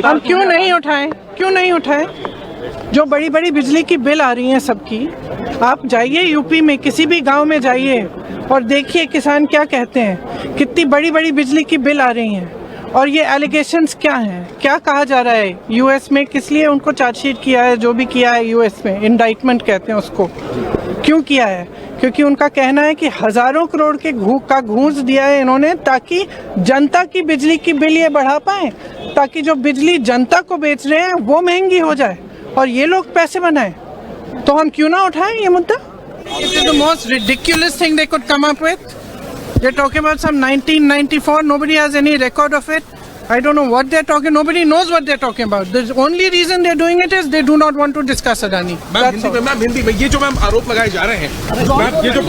हम क्यों नहीं उठाएं? जो बड़ी बड़ी बिजली की बिल आ रही हैं सबकी, आप जाइए यूपी में किसी भी गांव में जाइए और देखिए किसान क्या कहते हैं, कितनी बड़ी बड़ी बिजली की बिल आ रही हैं। और ये एलिगेशंस क्या हैं, क्या कहा जा रहा है यूएस में, किस लिए उनको चार्जशीट किया है, जो भी किया है यूएस में, इंडाइटमेंट कहते हैं उसको, क्यों किया है? क्योंकि उनका कहना है कि हजारों करोड़ के घूस दिया है इन्होंने ताकि जनता की बिजली की बिल ये बढ़ा पाए, ताकि जो बिजली जनता को बेच रहे हैं वो महंगी हो जाए और ये लोग पैसे बनाएं। तो हम क्यों ना उठाएं ये मुद्दा? It is the most ridiculous thing they could come up with. They're talking about some 1994. Nobody has any record of it. I don't know what they're talking. Nobody knows what they're talking about. The only reason they're doing it is they do not want to discuss Adani. Ma'am Hindi में ये जो ma'am आरोप लगाए जा रहे हैं ma'am ये जो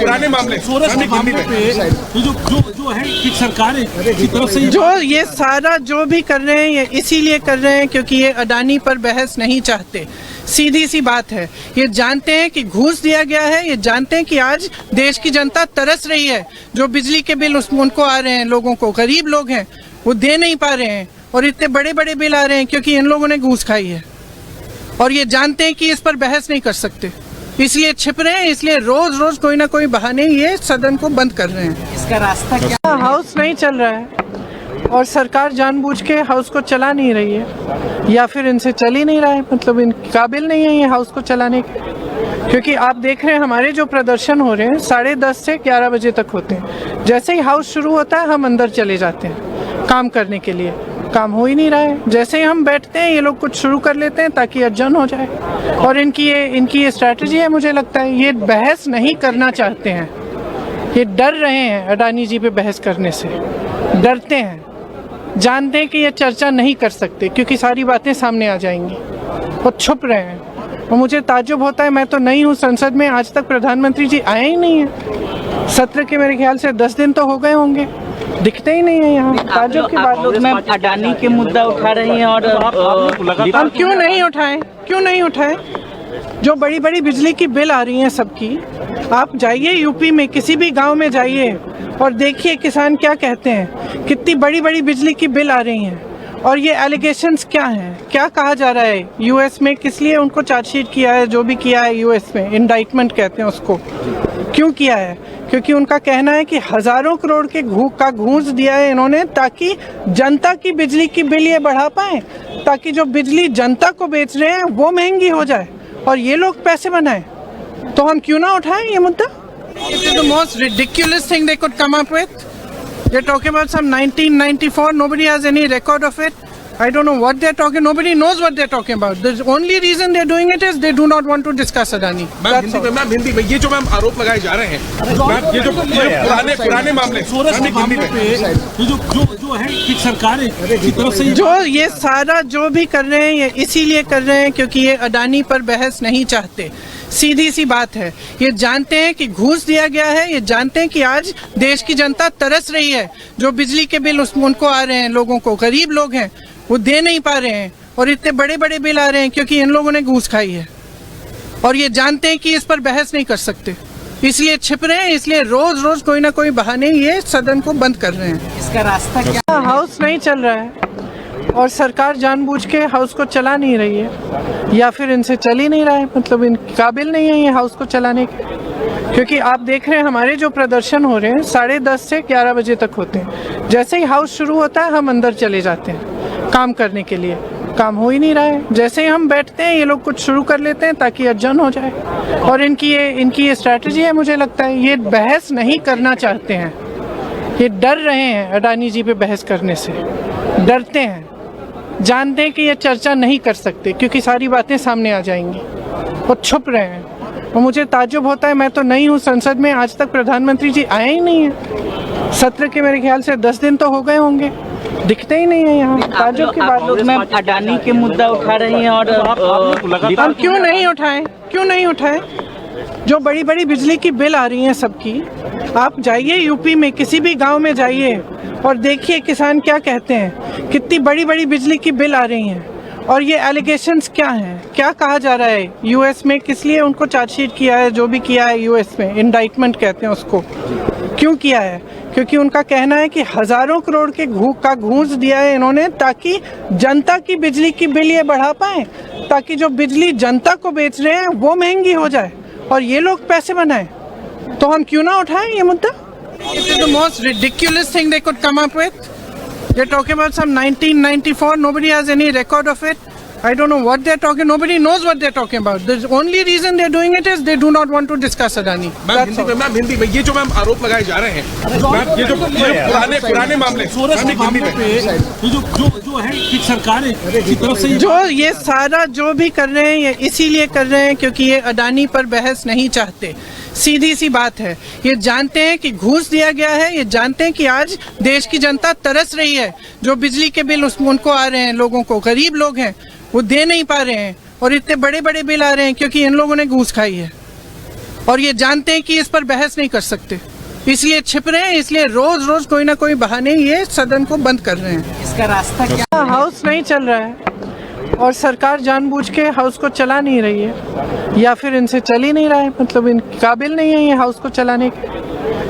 पुराने मामले सूरज के मामले पे ये जो है कि सरकार की तरफ से जो ये सारा जो भी कर रहे हैं ये इसीलिए कर रहे हैं क्योंकि ये अडानी पर बहस नहीं चाहते। सीधी सी बात है, ये जानते हैं कि घूस दिया गया है, ये जानते हैं कि आज देश की जनता तरस रही है। जो बिजली के बिल उनको आ रहे हैं, लोगों को, गरीब लोग हैं वो दे नहीं पा रहे हैं और इतने बड़े बड़े बिल आ रहे हैं क्योंकि इन लोगों ने घूस खाई है। और ये जानते हैं कि इस पर बहस नहीं कर सकते, इसलिए छिप रहे हैं, इसलिए रोज रोज कोई ना कोई बहाने ये सदन को बंद कर रहे हैं। इसका रास्ता क्या? हाउस नहीं चल रहा है और सरकार जानबूझ के हाउस को चला नहीं रही है या फिर इनसे चल ही नहीं रहा है, मतलब इन काबिल नहीं है ये हाउस को चलाने के। क्योंकि आप देख रहे हैं हमारे जो प्रदर्शन हो रहे हैं 10:30 से 11 बजे तक होते हैं। जैसे ही हाउस शुरू होता है हम अंदर चले जाते हैं काम करने के लिए। काम हो ही नहीं रहा है। जैसे ही हम बैठते हैं ये लोग कुछ शुरू कर लेते हैं ताकि अर्जन हो जाए। और इनकी ये स्ट्रैटेजी है, मुझे लगता है ये बहस नहीं करना चाहते हैं, ये डर रहे हैं अडानी जी पे बहस करने से, डरते हैं, जानते हैं कि ये चर्चा नहीं कर सकते क्योंकि सारी बातें सामने आ जाएंगी, वो छुप रहे हैं। और मुझे ताज्जुब होता है, मैं तो नहीं हूँ संसद में, आज तक प्रधानमंत्री जी आए ही नहीं है। सत्र के मेरे ख्याल से 10 दिन तो हो गए होंगे, दिखते ही नहीं है यहाँ। ताज्जुब की बात। लोग मैम अडानी के मुद्दा उठा रही हैं और हम क्यों नहीं उठाएं? जो बड़ी बड़ी बिजली की बिल आ रही हैं सबकी, आप जाइए यूपी में किसी भी गांव में जाइए और देखिए किसान क्या कहते हैं, कितनी बड़ी बड़ी बिजली की बिल आ रही हैं। और ये एलिगेशंस क्या हैं, क्या कहा जा रहा है यूएस में, किस लिए उनको चार्जशीट किया है, जो भी किया है यूएस में, इंडाइटमेंट कहते हैं उसको, क्यों किया है? क्योंकि उनका कहना है कि हजारों करोड़ के घूस दिया है इन्होंने ताकि जनता की बिजली की बिल ये बढ़ा पाए, ताकि जो बिजली जनता को बेच रहे हैं वो महंगी हो जाए और ये लोग पैसे बनाएं। तो हम क्यों ना उठाएं ये मुद्दा? It is the most ridiculous thing they could come up with. They're talking about some 1994. Nobody has any record of it. I don't know what they're talking. Nobody knows what they're talking about. The only reason they're doing it is they do not want to discuss Adani. Ma'am Hindi में ये जो ma'am आरोप लगाए जा रहे हैं ma'am ये जो पुराने मामले सोरेश के मामले पे ये जो है कि सरकार की तरफ से जो ये सारा जो भी कर रहे हैं ये इसीलिए कर रहे हैं क्योंकि ये अडानी पर बहस नहीं चाहते। सीधी सी बात है, ये जानते हैं कि घूस दिया गया है, ये जानते हैं कि आज देश की जनता तरस रही है। जो बिजली के बिल उनको आ रहे हैं, लोगों को, गरीब लोग हैं वो दे नहीं पा रहे हैं, और इतने बड़े बड़े बिल आ रहे हैं क्योंकि इन लोगों ने घूस खाई है। और ये जानते हैं कि इस पर बहस नहीं कर सकते, इसलिए छिप रहे हैं, इसलिए रोज रोज कोई ना कोई बहाने ये सदन को बंद कर रहे हैं। इसका रास्ता क्या? हाउस नहीं चल रहा है और सरकार जानबूझ के हाउस को चला नहीं रही है, या फिर इनसे चल ही नहीं रहा है, मतलब इन काबिल नहीं है ये हाउस को चलाने के। क्योंकि आप देख रहे हैं हमारे जो प्रदर्शन हो रहे हैं 10:30 से 11 बजे तक होते हैं। जैसे ही हाउस शुरू होता है हम अंदर चले जाते हैं काम करने के लिए, काम हो ही नहीं रहा है। जैसे ही हम बैठते हैं ये लोग कुछ शुरू कर लेते हैं ताकि अर्जन हो जाए, और इनकी ये स्ट्रैटेजी है। मुझे लगता है ये बहस नहीं करना चाहते हैं, ये डर रहे हैं अडानी जी पे बहस करने से, डरते हैं, जानते हैं कि ये चर्चा नहीं कर सकते क्योंकि सारी बातें सामने आ जाएंगी, और छुप रहे हैं। और मुझे ताज्जुब होता है, मैं तो नहीं हूँ संसद में, आज तक प्रधानमंत्री जी आए ही नहीं है। सत्र के मेरे ख्याल से 10 दिन तो हो गए होंगे, दिखते ही नहीं है यहाँ। ताज्जुब की बात। लोग मैम अडानी के मुद्दा उठा रही हैं और हम क्यों नहीं उठाएं? जो बड़ी बड़ी बिजली की बिल आ रही हैं सबकी, आप जाइए यूपी में किसी भी गांव में जाइए और देखिए किसान क्या कहते हैं, कितनी बड़ी बड़ी बिजली की बिल आ रही हैं। और ये एलिगेशंस क्या हैं, क्या कहा जा रहा है यूएस में, किस लिए उनको चार्जशीट किया है, जो भी किया है यूएस में, इंडाइटमेंट कहते हैं उसको, क्यों किया है? क्योंकि उनका कहना है कि हजारों करोड़ के घूस दिया है इन्होंने ताकि जनता की बिजली की बिल ये बढ़ा पाए, ताकि जो बिजली जनता को बेच रहे हैं वो महंगी हो जाए और ये लोग पैसे बनाएं। तो हम क्यों ना उठाएं ये मुद्दा? It is the most ridiculous thing they could come up with. They're talking about some 1994. Nobody has any record of it. I don't know what they're talking. Nobody knows what they're talking about. The only reason they're doing it is they do not want to discuss Adani. Ma'am Hindi में ये जो ma'am आरोप लगाए जा रहे हैं ma'am ये जो पुराने मामले सोरेश के मामले पे ये जो है कि सरकार की तरफ से जो ये सारा जो भी कर रहे हैं ये इसीलिए कर रहे हैं क्योंकि ये अडानी पर बहस नहीं चाहते। सीधी सी बात है, ये जानते हैं कि घूस दिया गया है, ये जानते हैं कि आज देश की जनता तरस रही है। जो बिजली के बिल उनको आ रहे हैं, लोगों को, गरीब लोग हैं वो दे नहीं पा रहे हैं, और इतने बड़े बड़े बिल आ रहे हैं क्योंकि इन लोगों ने घूस खाई है। और ये जानते हैं कि इस पर बहस नहीं कर सकते, इसलिए छिप रहे हैं, इसलिए रोज रोज कोई ना कोई बहाने ये सदन को बंद कर रहे हैं। इसका रास्ता क्या? हाउस नहीं चल रहा है और सरकार जानबूझ के हाउस को चला नहीं रही है, या फिर इनसे चल ही नहीं रहा है, मतलब इन काबिल नहीं है ये हाउस को चलाने के।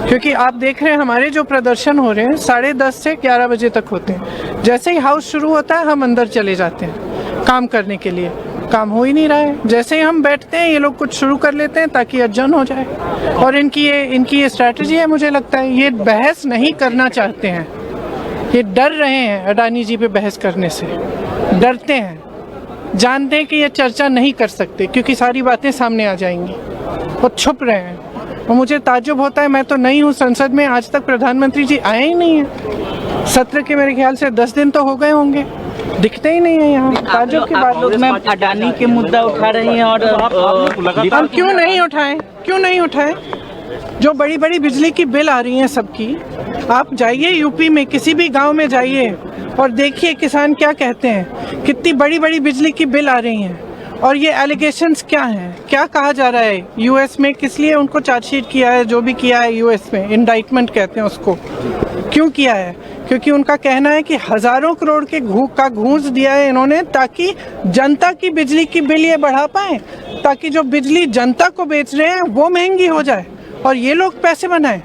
क्योंकि आप देख रहे हैं हमारे जो प्रदर्शन हो रहे हैं 10:30 से 11 बजे तक होते हैं। जैसे ही हाउस शुरू होता है हम अंदर चले जाते हैं काम करने के लिए, काम हो ही नहीं रहा है। जैसे ही हम बैठते हैं ये लोग कुछ शुरू कर लेते हैं ताकि अर्जन हो जाए, और इनकी ये स्ट्रैटेजी है। मुझे लगता है ये बहस नहीं करना चाहते हैं, ये डर रहे हैं अडानी जी पे बहस करने से, डरते हैं, जानते हैं कि ये चर्चा नहीं कर सकते क्योंकि सारी बातें सामने आ जाएंगी, और छुप रहे हैं। और मुझे ताज्जुब होता है, मैं तो नहीं हूँ संसद में, आज तक प्रधानमंत्री जी आए ही नहीं है। सत्र के मेरे ख्याल से 10 दिन तो हो गए होंगे, दिखते ही नहीं है यहाँ। ताज्जुब की बात। लोग मैम अडानी के मुद्दा उठा रही हैं और हम क्यों नहीं उठाएं? जो बड़ी बड़ी बिजली की बिल आ रही हैं सबकी, आप जाइए यूपी में किसी भी गांव में जाइए और देखिए किसान क्या कहते हैं, कितनी बड़ी बड़ी बिजली की बिल आ रही हैं। और ये एलिगेशंस क्या हैं, क्या कहा जा रहा है यूएस में, किस लिए उनको चार्जशीट किया है, जो भी किया है यूएस में, इंडाइटमेंट कहते हैं उसको, क्यों किया है? क्योंकि उनका कहना है कि हजारों करोड़ के घूस दिया है इन्होंने ताकि जनता की बिजली की बिल ये बढ़ा पाए, ताकि जो बिजली जनता को बेच रहे हैं वो महंगी हो जाए और ये लोग पैसे बनाएं।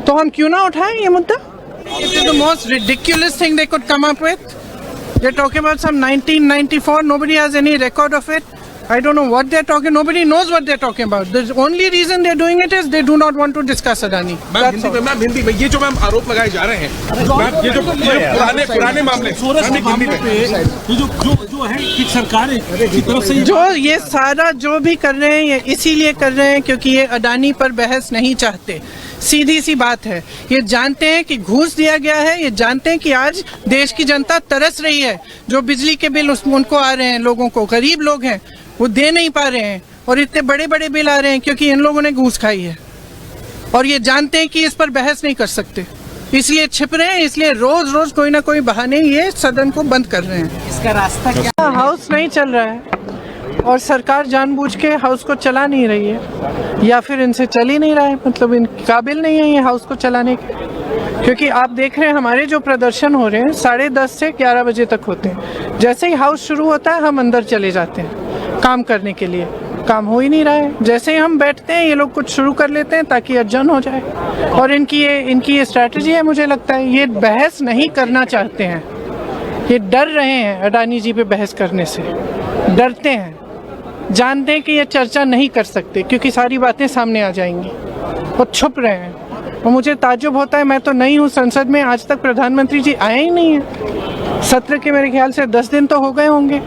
तो हम क्यों ना उठाएं ये मुद्दा? It is the most ridiculous thing they could come up with. They're talking about some 1994. Nobody has any record of it. I don't know what they're talking. Nobody knows what they're talking about. The only reason they're doing it is they do not want to discuss Adani. Ma'am Hindi में ये जो ma'am आरोप लगाए जा रहे हैं ma'am ये जो पुराने मामले सोरेस के मामले पे ये जो है कि सरकार की तरफ से जो ये सारा जो भी कर रहे हैं ये इसीलिए कर रहे हैं क्योंकि ये अडानी पर बहस नहीं चाहते। सीधी सी बात है, ये जानते हैं कि घूस दिया गया है, ये जानते हैं कि आज देश की जनता तरस रही है। जो बिजली के बिल उनको आ रहे हैं, लोगों को, गरीब लोग हैं वो दे नहीं पा रहे हैं और इतने बड़े बड़े बिल आ रहे हैं क्योंकि इन लोगों ने घूस खाई है। और ये जानते हैं कि इस पर बहस नहीं कर सकते, इसलिए छिप रहे हैं, इसलिए रोज रोज कोई ना कोई बहाने ये सदन को बंद कर रहे हैं। इसका रास्ता क्या? हाउस नहीं चल रहा है और सरकार जानबूझ के हाउस को चला नहीं रही है या फिर इनसे चल ही नहीं रहा है, मतलब इन काबिल नहीं है ये हाउस को चलाने के। क्योंकि आप देख रहे हैं हमारे जो प्रदर्शन हो रहे हैं 10:30 से 11 बजे तक होते हैं। जैसे ही हाउस शुरू होता है हम अंदर चले जाते हैं काम करने के लिए, काम हो ही नहीं रहा है। जैसे ही हम बैठते हैं ये लोग कुछ शुरू कर लेते हैं ताकि अर्जन हो जाए। और इनकी ये स्ट्रैटेजी है, मुझे लगता है ये बहस नहीं करना चाहते हैं, ये डर रहे हैं अडानी जी पे बहस करने से, डरते हैं, जानते हैं कि ये चर्चा नहीं कर सकते क्योंकि सारी बातें सामने आ जाएंगी और छुप रहे हैं। और मुझे ताज्जुब होता है, मैं तो नहीं हूँ संसद में, आज तक प्रधानमंत्री जी आए ही नहीं है। सत्र के मेरे ख्याल से 10 दिन तो हो गए होंगे,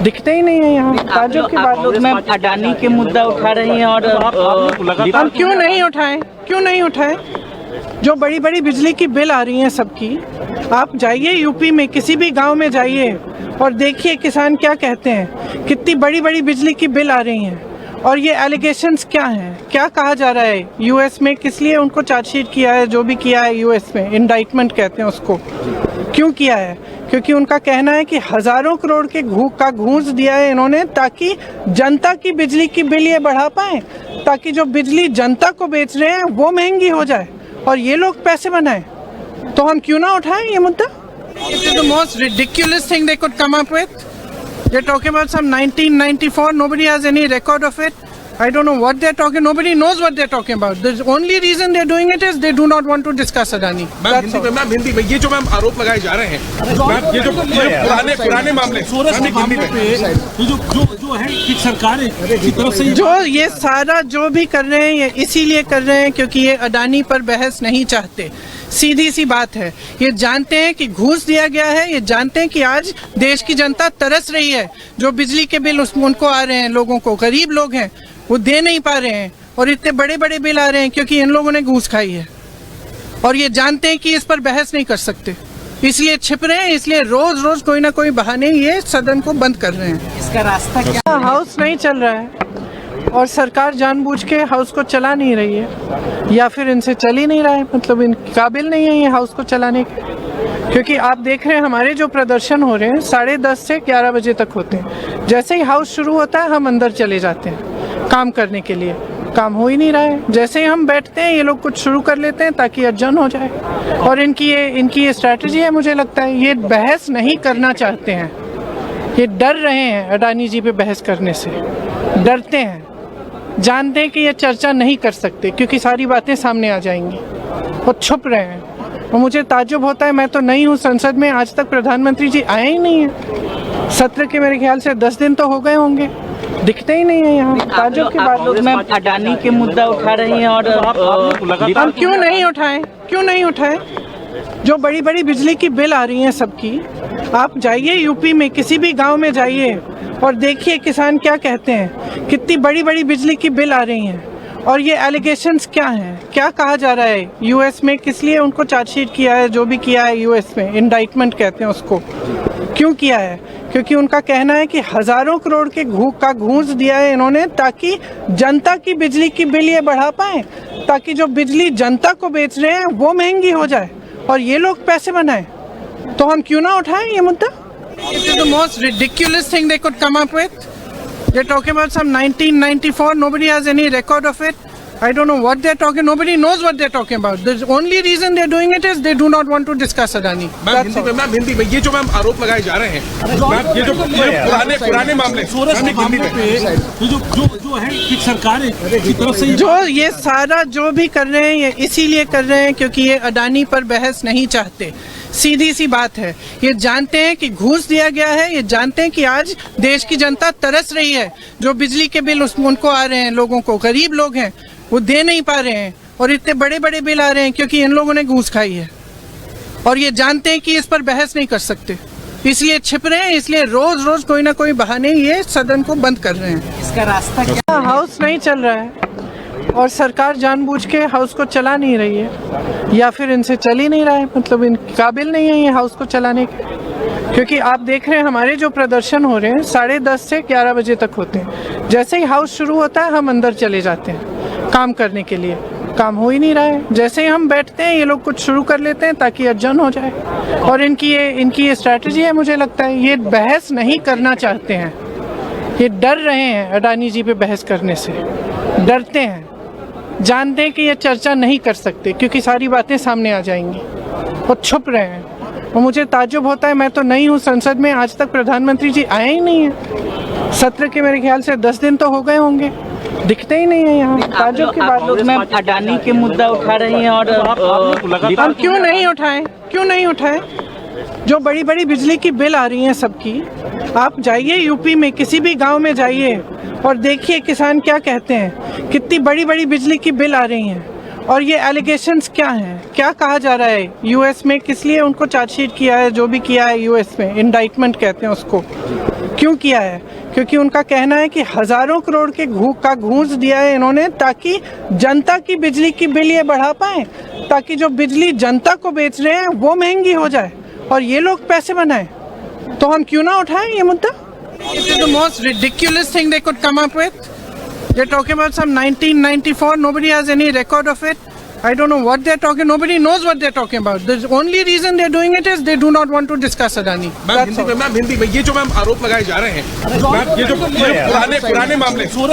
दिखते ही नहीं है यहाँ। ताज्जुब की बात। लोग मैम अडानी के मुद्दा उठा रही हैं और हम क्यों नहीं उठाएं? जो बड़ी बड़ी बिजली की बिल आ रही हैं सबकी, आप जाइए यूपी में किसी भी गांव में जाइए और देखिए किसान क्या कहते हैं, कितनी बड़ी बड़ी बिजली की बिल आ रही हैं। और ये एलिगेशंस क्या हैं, क्या कहा जा रहा है यूएस में, किस लिए उनको चार्जशीट किया है, जो भी किया है यूएस में, इंडाइटमेंट कहते हैं उसको, क्यों किया है? क्योंकि उनका कहना है कि हजारों करोड़ के घूस दिया है इन्होंने ताकि जनता की बिजली की बिल ये बढ़ा पाए, ताकि जो बिजली जनता को बेच रहे हैं वो महंगी हो जाए और ये लोग पैसे बनाएं। तो हम क्यों ना उठाएं ये मुद्दा? It is the most ridiculous thing they could come up with. They're talking about some 1994. Nobody has any record of it. I don't know what they're talking. Nobody knows what they're talking about. The only reason they're doing it is they do not want to discuss Adani. Ma'am Hindi में ये जो ma'am आरोप लगाए जा रहे हैं ma'am ये जो पुराने मामले सोरेस के मामले पे ये जो है कि सरकार की तरफ से जो ये सारा जो भी कर रहे हैं ये इसीलिए कर रहे हैं क्योंकि ये अडानी पर बहस नहीं चाहते। सीधी सी बात है, ये जानते हैं कि घूस दिया गया है, ये जानते हैं कि आज देश की जनता तरस रही है। जो बिजली के बिल उनको आ रहे हैं, लोगों को, गरीब लोग हैं वो दे नहीं पा रहे हैं और इतने बड़े बड़े बिल आ रहे हैं क्योंकि इन लोगों ने घूस खाई है। और ये जानते हैं कि इस पर बहस नहीं कर सकते, इसलिए छिप रहे हैं, इसलिए रोज रोज कोई ना कोई बहाने ये सदन को बंद कर रहे हैं। इसका रास्ता क्या? हाउस नहीं चल रहा है और सरकार जानबूझ के हाउस को चला नहीं रही है या फिर इनसे चल ही नहीं रहा है, मतलब इन काबिल नहीं है ये हाउस को चलाने के। क्योंकि आप देख रहे हैं हमारे जो प्रदर्शन हो रहे हैं 10:30 से 11 बजे तक होते हैं। जैसे ही हाउस शुरू होता है हम अंदर चले जाते हैं काम करने के लिए, काम हो ही नहीं रहा है। जैसे ही हम बैठते हैं ये लोग कुछ शुरू कर लेते हैं ताकि अर्जन हो जाए। और इनकी ये स्ट्रैटेजी है, मुझे लगता है ये बहस नहीं करना चाहते हैं, ये डर रहे हैं अडानी जी पे बहस करने से, डरते हैं, जानते हैं कि ये चर्चा नहीं कर सकते क्योंकि सारी बातें सामने आ जाएंगी और छुप रहे हैं। और मुझे ताज्जुब होता है, मैं तो नहीं हूँ संसद में, आज तक प्रधानमंत्री जी आए ही नहीं है। सत्र के मेरे ख्याल से 10 दिन तो हो गए होंगे, दिखते ही नहीं है यहाँ। ताज्जुब की बात। लोग मैम अडानी के मुद्दा उठा रही हैं और हम क्यों नहीं उठाएं? जो बड़ी बड़ी बिजली की बिल आ रही हैं सबकी, आप जाइए यूपी में किसी भी गांव में जाइए और देखिए किसान क्या कहते हैं, कितनी बड़ी बड़ी बिजली की बिल आ रही हैं। और ये एलिगेशंस क्या हैं, क्या कहा जा रहा है यूएस में, किस लिए उनको चार्जशीट किया है, जो भी किया है यूएस में, इंडाइटमेंट कहते हैं उसको, क्यों किया है? क्योंकि उनका कहना है कि हजारों करोड़ के घूस दिया है इन्होंने ताकि जनता की बिजली की बिल ये बढ़ा पाए, ताकि जो बिजली जनता को बेच रहे हैं वो महंगी हो जाए और ये लोग पैसे बनाएं। तो हम क्यों ना उठाएं ये मुद्दा? It is the most ridiculous thing they could come up with. They're talking about some 1994. Nobody has any record of it. I don't know what they're talking. Nobody knows what they're talking about. The only reason they're doing it is they do not want to discuss Adani. Ma'am Hindi में ये जो ma'am आरोप लगाए जा रहे हैं ma'am ये जो पुराने मामले सोरेस के मामले पे ये जो है कि सरकार की तरफ से जो ये सारा जो भी कर रहे हैं ये इसीलिए कर रहे हैं क्योंकि ये अडानी पर बहस नहीं चाहते। सीधी सी बात है, ये जानते हैं कि घूस दिया गया है, ये जानते हैं कि आज देश की जनता तरस रही है। जो बिजली के बिल उनको आ रहे हैं, लोगों को, गरीब लोग हैं वो दे नहीं पा रहे हैं, और इतने बड़े बड़े बिल आ रहे हैं क्योंकि इन लोगों ने घूस खाई है। और ये जानते हैं कि इस पर बहस नहीं कर सकते, इसलिए छिप रहे हैं, इसलिए रोज रोज कोई ना कोई बहाने ये सदन को बंद कर रहे हैं। इसका रास्ता क्या? हाउस नहीं चल रहा है और सरकार जानबूझ के हाउस को चला नहीं रही है, या फिर इनसे चल ही नहीं रहा है, मतलब इन काबिल नहीं है ये हाउस को चलाने के। क्योंकि आप देख रहे हैं हमारे जो प्रदर्शन हो रहे हैं 10:30 से 11 बजे तक होते हैं। जैसे ही हाउस शुरू होता है हम अंदर चले जाते हैं काम करने के लिए, काम हो ही नहीं रहा है। जैसे ही हम बैठते हैं ये लोग कुछ शुरू कर लेते हैं ताकि अर्जन हो जाए, और इनकी ये स्ट्रैटेजी है। मुझे लगता है ये बहस नहीं करना चाहते हैं, ये डर रहे हैं अडानी जी पे बहस करने से, डरते हैं, जानते हैं कि ये चर्चा नहीं कर सकते क्योंकि सारी बातें सामने आ जाएंगी, और छुप रहे हैं। और मुझे ताज्जुब होता है, मैं तो नहीं हूँ संसद में, आज तक प्रधानमंत्री जी आए ही नहीं है। सत्र के मेरे ख्याल से 10 दिन तो हो गए होंगे, दिखते ही नहीं है यहाँ। ताज्जुब की बात। लोग मैम अडानी के मुद्दा उठा रही हैं और हम क्यों नहीं उठाएं? जो बड़ी बड़ी बिजली की बिल आ रही हैं सबकी, आप जाइए यूपी में, किसी भी गांव में जाइए और देखिए किसान क्या कहते हैं, कितनी बड़ी बड़ी बिजली की बिल आ रही हैं। और ये एलिगेशंस क्या हैं, क्या कहा जा रहा है यूएस में, किस लिए उनको चार्जशीट किया है, जो भी किया है यूएस में, इंडाइटमेंट कहते हैं उसको, क्यों किया है? क्योंकि उनका कहना है कि हजारों करोड़ के घूस दिया है इन्होंने ताकि जनता की बिजली की बिल ये बढ़ा पाए, ताकि जो बिजली जनता को बेच रहे हैं वो महंगी हो जाए और ये लोग पैसे बनाएं। तो हम क्यों ना उठाएं ये मुद्दा? It is the most ridiculous thing they could come up with. They're talking about some 1994. Nobody has any record of it. I don't know what they're talking. Nobody knows what they're talking about. The only reason they're doing it is they do not want to discuss Adani. Ma'am Hindi में ये जो ma'am आरोप लगाए जा रहे हैं, ma'am ये जो पुराने मामले जो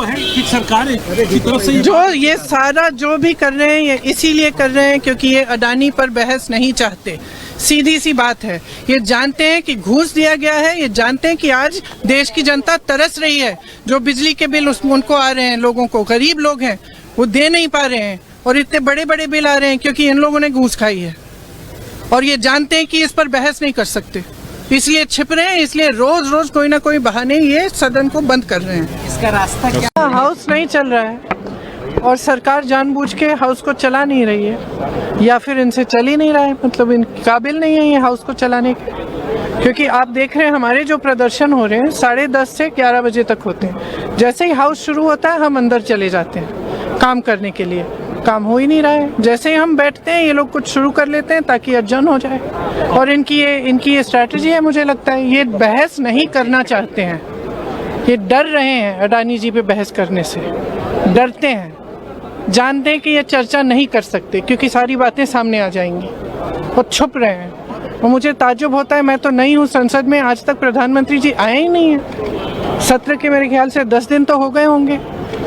है कि सरकार की तरफ से जो ये सारा जो भी कर रहे हैं ये इसीलिए कर रहे हैं क्योंकि ये अडानी पर बहस नहीं चाहते। सीधी सी बात है, ये जानते हैं कि घूस दिया गया है, ये जानते हैं कि आज देश की जनता तरस रही है। जो बिजली के बिल उनको आ रहे हैं, लोगों को, गरीब लोग हैं वो दे नहीं पा रहे हैं, और इतने बड़े बड़े बिल आ रहे हैं क्योंकि इन लोगों ने घूस खाई है। और ये जानते हैं कि इस पर बहस नहीं कर सकते, इसलिए छिप रहे हैं, इसलिए रोज रोज कोई ना कोई बहाने ये सदन को बंद कर रहे हैं। इसका रास्ता क्या? हाउस नहीं चल रहा है और सरकार जानबूझ के हाउस को चला नहीं रही है, या फिर इनसे चल ही नहीं रहा है, मतलब इन काबिल नहीं है ये हाउस को चलाने के। क्योंकि आप देख रहे हैं हमारे जो प्रदर्शन हो रहे हैं 10:30 से 11 बजे तक होते हैं। जैसे ही हाउस शुरू होता है हम अंदर चले जाते हैं काम करने के लिए, काम हो ही नहीं रहा है। जैसे ही हम बैठते हैं ये लोग कुछ शुरू कर लेते हैं ताकि अर्जन हो जाए, और इनकी ये स्ट्रैटेजी है। मुझे लगता है ये बहस नहीं करना चाहते हैं, ये डर रहे हैं अडानी जी पे बहस करने से, डरते हैं, जानते हैं कि ये चर्चा नहीं कर सकते क्योंकि सारी बातें सामने आ जाएंगी, और छुप रहे हैं। और मुझे ताज्जुब होता है, मैं तो नहीं हूँ संसद में, आज तक प्रधानमंत्री जी आए ही नहीं है। सत्र के मेरे ख्याल से 10 दिन तो हो गए होंगे,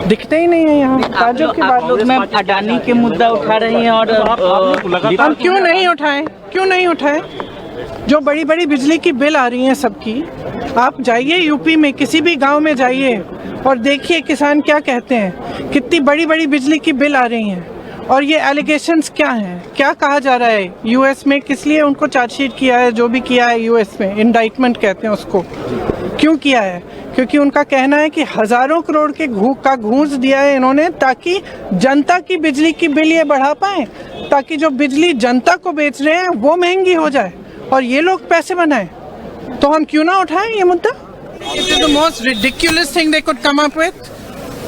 दिखते ही नहीं है यहाँ। ताज्जुब की बात। लोग मैम अडानी के मुद्दा उठा रही हैं और हम क्यों नहीं उठाएं? जो बड़ी बड़ी बिजली की बिल आ रही हैं सबकी, आप जाइए यूपी में, किसी भी गांव में जाइए और देखिए किसान क्या कहते हैं, कितनी बड़ी बड़ी बिजली की बिल आ रही हैं। और ये एलिगेशंस क्या हैं, क्या कहा जा रहा है यूएस में, किस लिए उनको चार्जशीट किया है, जो भी किया है यूएस में, इंडाइटमेंट कहते हैं उसको, क्यों किया है? क्योंकि उनका कहना है कि हजारों करोड़ के घूस दिया है इन्होंने ताकि जनता की बिजली की बिल ये बढ़ा पाए, ताकि जो बिजली जनता को बेच रहे हैं वो महंगी हो जाए और ये लोग पैसे बनाएं। तो हम क्यों ना उठाएं ये मुद्दा? It is the most ridiculous thing they could come up with.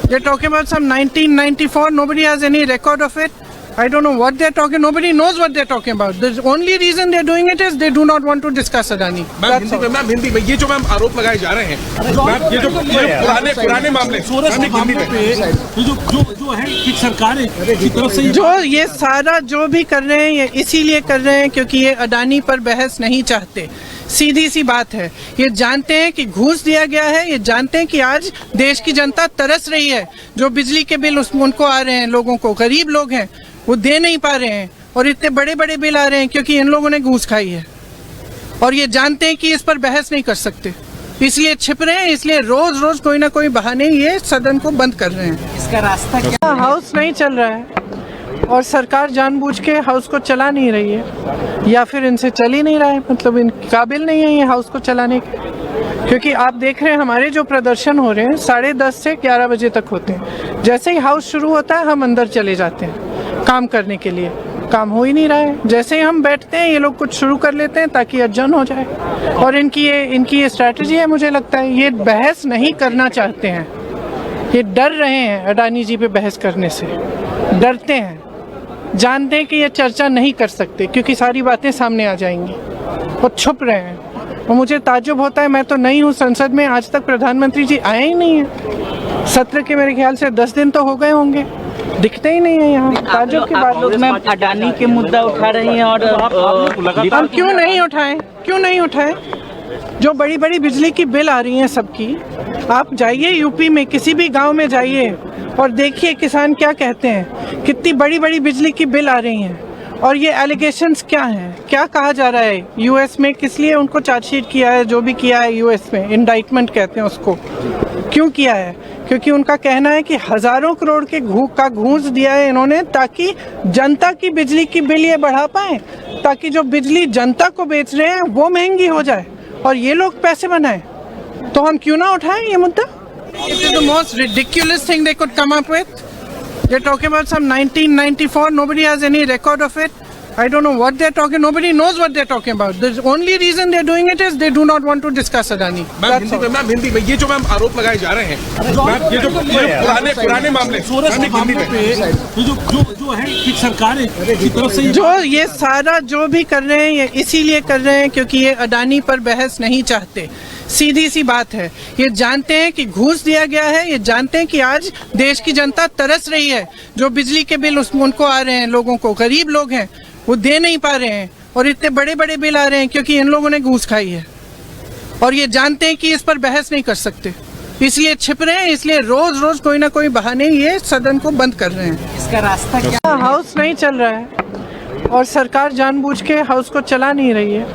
They're talking about some 1994. Nobody has any record of it. I don't know what they're talking. Nobody knows what they're talking about. The only reason they're doing it is they do not want to discuss Adani. Ma'am Hindi में ये जो ma'am आरोप लगाए जा रहे हैं, ma'am ये जो पुराने मामले जो है कि सरकार की तरफ से जो ये सारा जो भी कर रहे हैं ये इसीलिए कर रहे हैं क्योंकि ये अडानी पर बहस नहीं चाहते। सीधी सी बात है, ये जानते हैं कि घूस दिया गया है, ये जानते हैं कि आज देश की जनता तरस रही है। जो बिजली के बिल उनको आ रहे हैं, लोगों को, गरीब लोग हैं वो दे नहीं पा रहे हैं, और इतने बड़े बड़े बिल आ रहे हैं क्योंकि इन लोगों ने घूस खाई है। और ये जानते हैं कि इस पर बहस नहीं कर सकते, इसलिए छिप रहे हैं, इसलिए रोज रोज कोई ना कोई बहाने ये सदन को बंद कर रहे हैं। इसका रास्ता क्या? हाउस नहीं चल रहा है और सरकार जानबूझ के हाउस को चला नहीं रही है, या फिर इनसे चल ही नहीं रहा है, मतलब इन काबिल नहीं है ये हाउस को चलाने के। क्योंकि आप देख रहे हैं हमारे जो प्रदर्शन हो रहे हैं 10:30 से 11 बजे तक होते हैं। जैसे ही हाउस शुरू होता है हम अंदर चले जाते हैं काम करने के लिए। काम हो ही नहीं रहा है। जैसे ही हम बैठते हैं ये लोग कुछ शुरू कर लेते हैं ताकि अर्जन हो जाए। और इनकी ये स्ट्रैटेजी है, मुझे लगता है ये बहस नहीं करना चाहते हैं। ये डर रहे हैं अडानी जी पे बहस करने से, डरते हैं, जानते हैं कि ये चर्चा नहीं कर सकते क्योंकि सारी बातें सामने आ जाएंगी और छुप रहे हैं। और मुझे ताज्जुब होता है, मैं तो नई हूँ संसद में, आज तक प्रधानमंत्री जी आए ही नहीं है। सत्र के मेरे ख्याल से 10 दिन तो हो गए होंगे, दिखते ही नहीं है यहाँ। ताज्जुब की बात लोग में अडानी के मुद्दा उठा रही हैं और हम क्यों नहीं उठाएं? जो बड़ी बड़ी बिजली की बिल आ रही हैं सबकी, आप जाइए यूपी में किसी भी गांव में जाइए और देखिए किसान क्या कहते हैं, कितनी बड़ी बड़ी बिजली की बिल आ रही हैं। और ये एलिगेशंस क्या हैं, क्या कहा जा रहा है यूएस में, किस लिए उनको चार्जशीट किया है, जो भी किया है यूएस में, इंडाइटमेंट कहते हैं उसको, क्यों किया है? क्योंकि उनका कहना है कि हजारों करोड़ के का घूस दिया है इन्होंने ताकि जनता की बिजली की बिल ये बढ़ा पाए, ताकि जो बिजली जनता को बेच रहे हैं वो महंगी हो जाए और ये लोग पैसे बनाएं। तो हम क्यों ना उठाएं ये मुद्दा? It is the most ridiculous thing they could come up with. They're talking about some 1994. Nobody has any record of it. I don't know what they're talking. Nobody knows what they're talking about. The only reason they're doing it is they do not want to discuss Adani. Ma'am Hindi में ये जो ma'am आरोप लगाए जा रहे हैं, ma'am ये जो पुराने मामले सोरेस के मामले पे ये जो है कि सरकार की तरफ से जो ये सारा जो भी कर रहे हैं ये इसीलिए कर रहे हैं क्योंकि ये अडानी पर बहस नहीं चाहते। सीधी सी बात है, ये जानते हैं कि घूस दिया गया है, ये जानते हैं कि आज देश की जनता तरस रही है। जो बिजली के बिल उनको आ रहे हैं, लोगों को, गरीब लोग हैं वो दे नहीं पा रहे हैं और इतने बड़े बड़े बिल आ रहे हैं क्योंकि इन लोगों ने घूस खाई है। और ये जानते हैं कि इस पर बहस नहीं कर सकते, इसलिए छिप रहे हैं, इसलिए रोज रोज कोई ना कोई बहाने ये सदन को बंद कर रहे हैं। इसका रास्ता क्या? हाउस नहीं चल रहा है और सरकार जानबूझ के हाउस को चला नहीं रही है,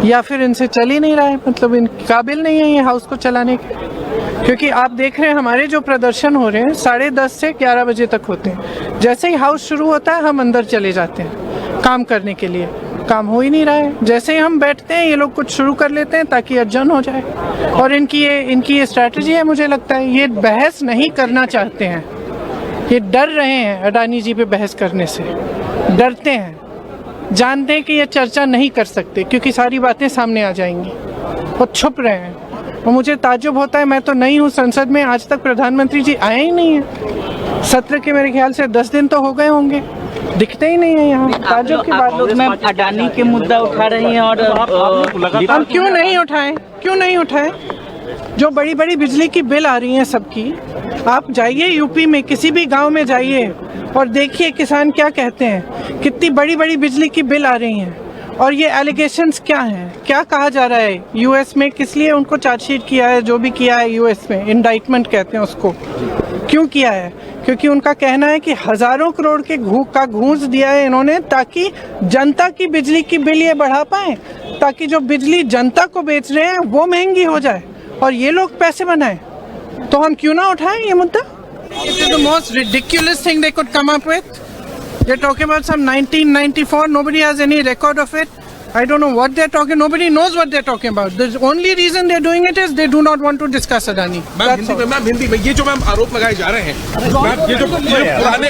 या फिर इनसे चल ही नहीं रहा है, मतलब इन काबिल नहीं है ये हाउस को चलाने के। क्योंकि आप देख रहे हैं हमारे जो प्रदर्शन हो रहे हैं 10:30 से 11 बजे तक होते हैं। जैसे ही हाउस शुरू होता है हम अंदर चले जाते हैं काम करने के लिए। काम हो ही नहीं रहा है। जैसे ही हम बैठते हैं ये लोग कुछ शुरू कर लेते हैं ताकि अर्जन हो जाए। और इनकी ये स्ट्रैटेजी है, मुझे लगता है ये बहस नहीं करना चाहते हैं। ये डर रहे हैं अडानी जी पे बहस करने से, डरते हैं, जानते हैं कि ये चर्चा नहीं कर सकते क्योंकि सारी बातें सामने आ जाएंगी और छुप रहे हैं। और मुझे ताज्जुब होता है, मैं तो नई हूँ संसद में, आज तक प्रधानमंत्री जी आए ही नहीं है। सत्र के मेरे ख्याल से 10 दिन तो हो गए होंगे, दिखते ही नहीं है यहाँ। ताज्जुब की बात लोग में अडानी के मुद्दा उठा रही हैं और हम क्यों नहीं उठाएं? जो बड़ी बड़ी बिजली की बिल आ रही हैं सबकी, आप जाइए यूपी में किसी भी गांव में जाइए और देखिए किसान क्या कहते हैं, कितनी बड़ी बड़ी बिजली की बिल आ रही हैं। और ये एलिगेशंस क्या हैं, क्या कहा जा रहा है यूएस में, किस लिए उनको चार्जशीट किया है, जो भी किया है यूएस में, इंडाइटमेंट कहते हैं उसको, क्यों किया है? क्योंकि उनका कहना है कि हजारों करोड़ के का घूस दिया है इन्होंने ताकि जनता की बिजली की बिल ये बढ़ा पाए, ताकि जो बिजली जनता को बेच रहे हैं वो महंगी हो जाए और ये लोग पैसे बनाएं। तो हम क्यों ना उठाएं ये मुद्दा? It is the most ridiculous thing they could come up with. They're talking about some 1994. Nobody has any record of it. I don't know what they're talking. Nobody knows what they're talking about. The only reason they're doing it is they do not want to discuss Adani. Ma'am Hindi में ये जो ma'am आरोप लगाए जा रहे हैं, ma'am ये जो